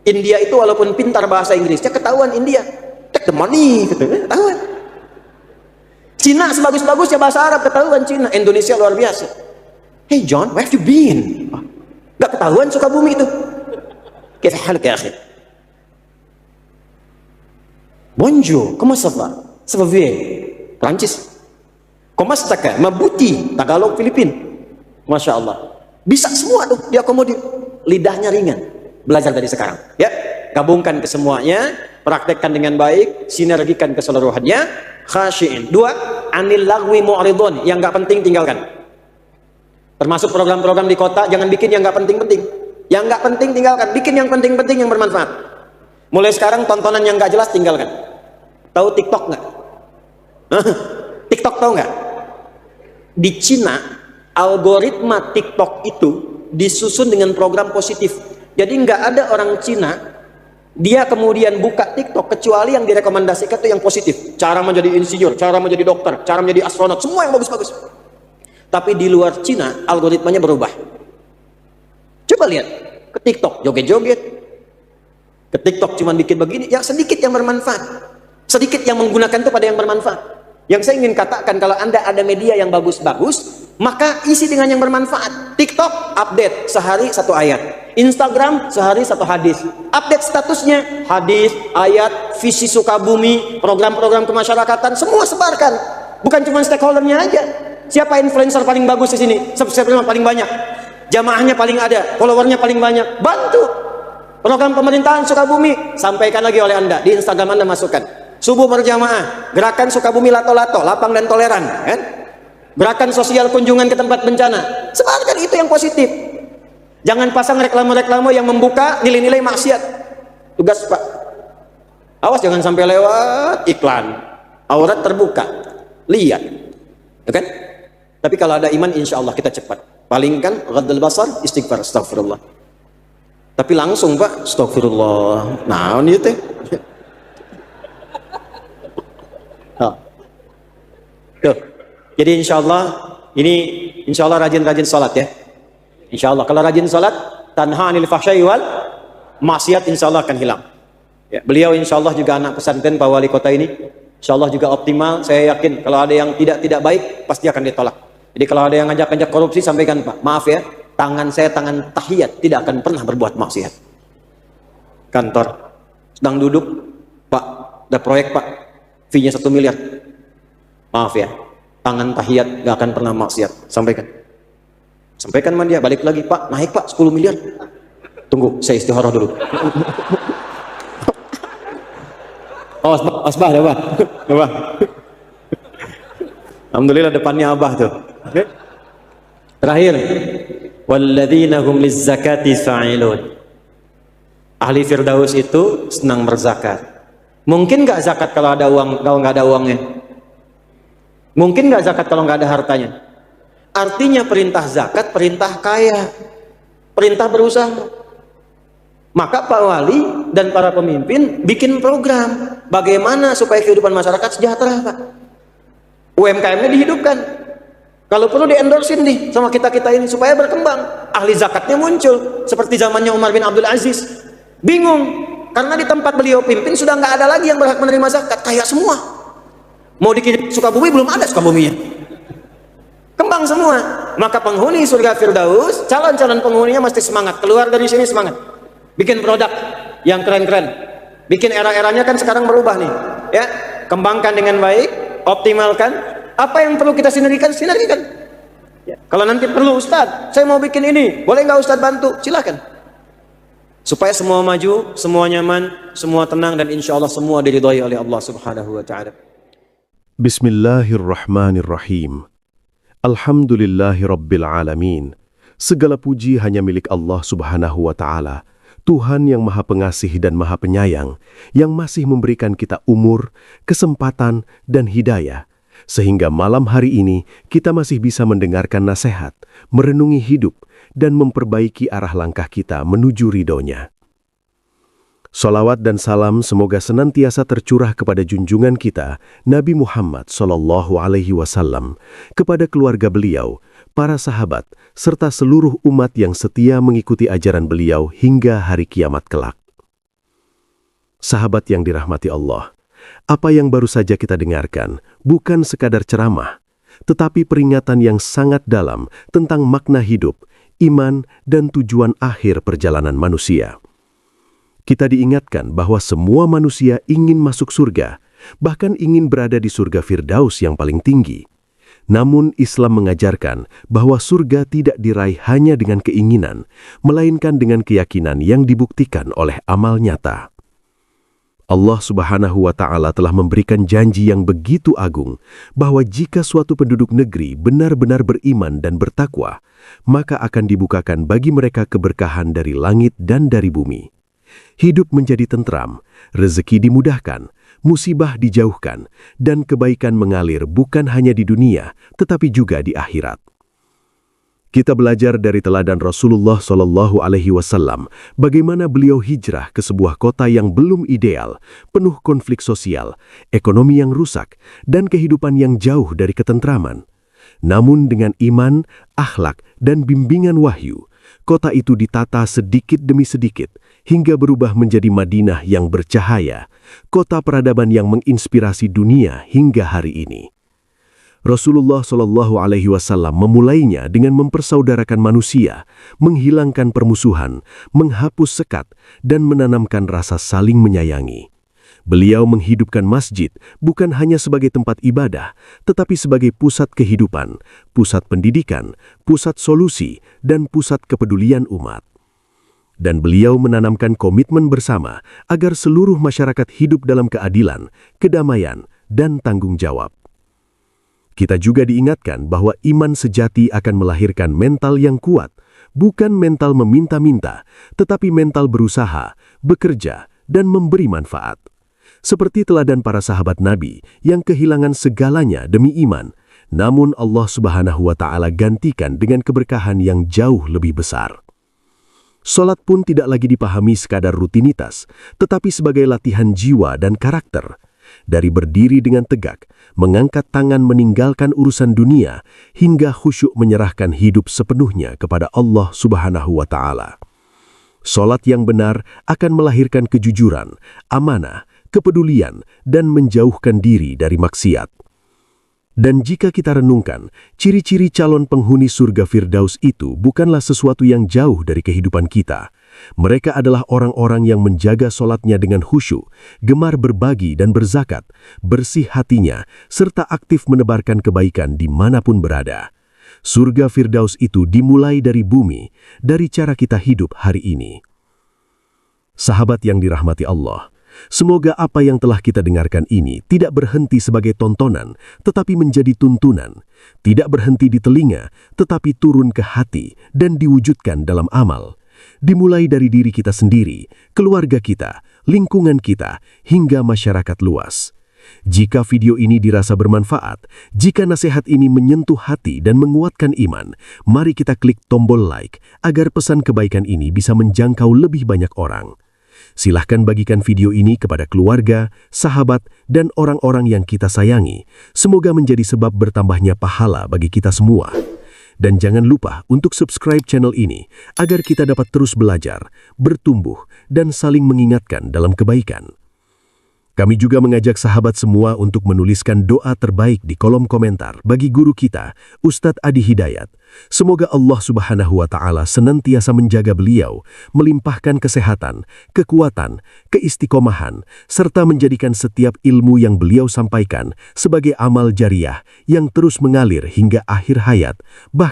[SPEAKER 1] India itu walaupun pintar bahasa Inggrisnya, ketahuan India. Take the money, ketahuan. Cina sebagus-bagus ya bahasa Arab, ketahuan Cina. Indonesia luar biasa. Hey John, where have you been? Gak ketahuan Sukabumi itu. Kaifa haluk ya akhi? Bonjour, comment ça va? Ça va bien? Prancis. Komastaka, Mabuti, Tagalog, Filipin. Masya Allah. Bisa semua tuh, diakomodir. Lidahnya ringan. Belajar dari sekarang. Ya, gabungkan ke semuanya, praktekkan dengan baik, sinergikan keseluruhannya. Khashi'in. 2, anil lagwi mu'ridun. Yang gak penting tinggalkan. Termasuk program-program di kota, jangan bikin yang gak penting-penting. Yang gak penting tinggalkan, bikin yang penting-penting yang bermanfaat. Mulai sekarang tontonan yang gak jelas tinggalkan. Tahu TikTok nggak? TikTok tahu nggak? Di Cina, algoritma TikTok itu disusun dengan program positif. Jadi nggak ada orang Cina, dia kemudian buka TikTok kecuali yang direkomendasikan itu yang positif. Cara menjadi insinyur, cara menjadi dokter, cara menjadi astronot, semua yang bagus-bagus. Tapi di luar Cina, algoritmanya berubah. Coba lihat, ke TikTok, joget-joget. Ke TikTok cuma bikin begini, yang sedikit yang bermanfaat. Sedikit yang menggunakan itu pada yang bermanfaat. Yang saya ingin katakan, kalau Anda ada media yang bagus-bagus, maka isi dengan yang bermanfaat. TikTok update sehari 1 ayat, Instagram sehari satu hadis. Update statusnya hadis, ayat, visi Sukabumi, program-program kemasyarakatan, semua sebarkan. Bukan cuma stakeholdernya aja. Siapa influencer paling bagus di sini? Subscriber paling banyak, jamaahnya paling ada, followernya paling banyak. Bantu program pemerintahan Sukabumi, sampaikan lagi oleh Anda di Instagram Anda, masukkan. Subuh berjamaah, gerakan Sukabumi lato-lato, lapang dan toleran, kan? Gerakan sosial kunjungan ke tempat bencana, sebarkan itu yang positif. Jangan pasang reklame-reklame yang membuka nilai-nilai maksiat. Tugas Pak, awas jangan sampai lewat iklan, aurat terbuka, lihat, ya kan? Tapi kalau ada iman, insya Allah kita cepat. Palingkan ghaddul basar, istighfar, astagfirullah. Tapi langsung Pak, astagfirullah. Nah, ini teh. Tuh. Jadi insya Allah rajin-rajin sholat ya. Insya Allah kalau rajin sholat, tanha anil fahsyai wal maksiat, insya Allah akan hilang. Ya, beliau insya Allah juga anak pesantren Pak Wali Kota ini, insya Allah juga optimal. Saya yakin kalau ada yang tidak baik pasti akan ditolak. Jadi kalau ada yang ngajak-ngajak korupsi, sampaikan Pak, maaf ya, tangan saya tangan tahiyat, tidak akan pernah berbuat maksiat. Kantor sedang duduk, Pak, ada proyek Pak, fee-nya 1 miliar. Maaf ya, tangan tahiyat gak akan pernah maksiat. Sampaikan sama dia, balik lagi, Pak, naik Pak 10 miliar. Tunggu, saya istikharah dulu. Oh, asbah ada Pak. Abah. Alhamdulillah depannya Abah tuh. Terakhir, walladzina hum lizzakati fa'ilun. Ahli Firdaus itu senang berzakat. Mungkin nggak zakat kalau ada uang, kalau nggak ada uangnya? Mungkin nggak zakat kalau nggak ada hartanya? Artinya perintah zakat, perintah kaya, perintah berusaha. Maka Pak Wali dan para pemimpin bikin program bagaimana supaya kehidupan masyarakat sejahtera, Pak. UMKM-nya dihidupkan. Kalau perlu di-endorsein nih sama kita-kita ini supaya berkembang. Ahli zakatnya muncul seperti zamannya Umar bin Abdul Aziz. Bingung karena di tempat beliau pimpin sudah nggak ada lagi yang berhak menerima zakat, kaya semua. Mau dikirim Sukabumi belum ada Sukabuminya. Kembang semua. Maka penghuni surga Firdaus, calon-calon penghuninya mesti semangat, keluar dari sini semangat. Bikin produk yang keren-keren. Bikin era-eranya kan sekarang berubah nih, ya. Kembangkan dengan baik, optimalkan. Apa yang perlu kita sinergikan, sinergikan. Ya. Kalau nanti perlu Ustadz, saya mau bikin ini, boleh nggak Ustadz bantu? Silakan. Supaya semua maju, semua nyaman, semua tenang, dan insya Allah semua diridhai oleh Allah Subhanahu wa Ta'ala.
[SPEAKER 2] Bismillahirrahmanirrahim. Alhamdulillahirabbil alamin. Segala puji hanya milik Allah Subhanahu wa Ta'ala, Tuhan yang Maha Pengasih dan Maha Penyayang, yang masih memberikan kita umur, kesempatan, dan hidayah, sehingga malam hari ini kita masih bisa mendengarkan nasihat, merenungi hidup, dan memperbaiki arah langkah kita menuju ridhonya. Salawat dan salam semoga senantiasa tercurah kepada junjungan kita, Nabi Muhammad SAW, kepada keluarga beliau, para sahabat, serta seluruh umat yang setia mengikuti ajaran beliau hingga hari kiamat kelak. Sahabat yang dirahmati Allah, apa yang baru saja kita dengarkan bukan sekadar ceramah, tetapi peringatan yang sangat dalam tentang makna hidup, iman, dan tujuan akhir perjalanan manusia. Kita diingatkan bahwa semua manusia ingin masuk surga, bahkan ingin berada di surga Firdaus yang paling tinggi. Namun Islam mengajarkan bahwa surga tidak diraih hanya dengan keinginan, melainkan dengan keyakinan yang dibuktikan oleh amal nyata. Allah Subhanahu wa Ta'ala telah memberikan janji yang begitu agung bahwa jika suatu penduduk negeri benar-benar beriman dan bertakwa, maka akan dibukakan bagi mereka keberkahan dari langit dan dari bumi. Hidup menjadi tentram, rezeki dimudahkan, musibah dijauhkan, dan kebaikan mengalir bukan hanya di dunia, tetapi juga di akhirat. Kita belajar dari teladan Rasulullah SAW bagaimana beliau hijrah ke sebuah kota yang belum ideal, penuh konflik sosial, ekonomi yang rusak, dan kehidupan yang jauh dari ketentraman. Namun dengan iman, akhlak, dan bimbingan wahyu, kota itu ditata sedikit demi sedikit, hingga berubah menjadi Madinah yang bercahaya, kota peradaban yang menginspirasi dunia hingga hari ini. Rasulullah Shallallahu Alaihi Wasallam memulainya dengan mempersaudarakan manusia, menghilangkan permusuhan, menghapus sekat, dan menanamkan rasa saling menyayangi. Beliau menghidupkan masjid bukan hanya sebagai tempat ibadah, tetapi sebagai pusat kehidupan, pusat pendidikan, pusat solusi, dan pusat kepedulian umat. Dan beliau menanamkan komitmen bersama agar seluruh masyarakat hidup dalam keadilan, kedamaian, dan tanggung jawab. Kita juga diingatkan bahwa iman sejati akan melahirkan mental yang kuat, bukan mental meminta-minta, tetapi mental berusaha, bekerja, dan memberi manfaat. Seperti teladan para sahabat Nabi yang kehilangan segalanya demi iman, namun Allah Subhanahu wa Ta'ala gantikan dengan keberkahan yang jauh lebih besar. Salat pun tidak lagi dipahami sekadar rutinitas, tetapi sebagai latihan jiwa dan karakter. Dari berdiri dengan tegak, mengangkat tangan meninggalkan urusan dunia, hingga khusyuk menyerahkan hidup sepenuhnya kepada Allah Subhanahu wa Ta'ala. Salat yang benar akan melahirkan kejujuran, amanah, kepedulian, dan menjauhkan diri dari maksiat. Dan jika kita renungkan, ciri-ciri calon penghuni surga Firdaus itu bukanlah sesuatu yang jauh dari kehidupan kita. Mereka adalah orang-orang yang menjaga salatnya dengan khusyuk, gemar berbagi dan berzakat, bersih hatinya, serta aktif menebarkan kebaikan dimanapun berada. Surga Firdaus itu dimulai dari bumi, dari cara kita hidup hari ini. Sahabat yang dirahmati Allah, semoga apa yang telah kita dengarkan ini tidak berhenti sebagai tontonan, tetapi menjadi tuntunan. Tidak berhenti di telinga, tetapi turun ke hati dan diwujudkan dalam amal. Dimulai dari diri kita sendiri, keluarga kita, lingkungan kita, hingga masyarakat luas. Jika video ini dirasa bermanfaat, jika nasihat ini menyentuh hati dan menguatkan iman, mari kita klik tombol like agar pesan kebaikan ini bisa menjangkau lebih banyak orang. Silahkan bagikan video ini kepada keluarga, sahabat, dan orang-orang yang kita sayangi. Semoga menjadi sebab bertambahnya pahala bagi kita semua. Dan jangan lupa untuk subscribe channel ini agar kita dapat terus belajar, bertumbuh, dan saling mengingatkan dalam kebaikan. Kami juga mengajak sahabat semua untuk menuliskan doa terbaik di kolom komentar bagi guru kita, Ustadz Adi Hidayat. Semoga Allah Subhanahu wa Ta'ala senantiasa menjaga beliau, melimpahkan kesehatan, kekuatan, keistiqomahan, serta menjadikan setiap ilmu yang beliau sampaikan sebagai amal jariah yang terus mengalir hingga akhir hayat, bahkan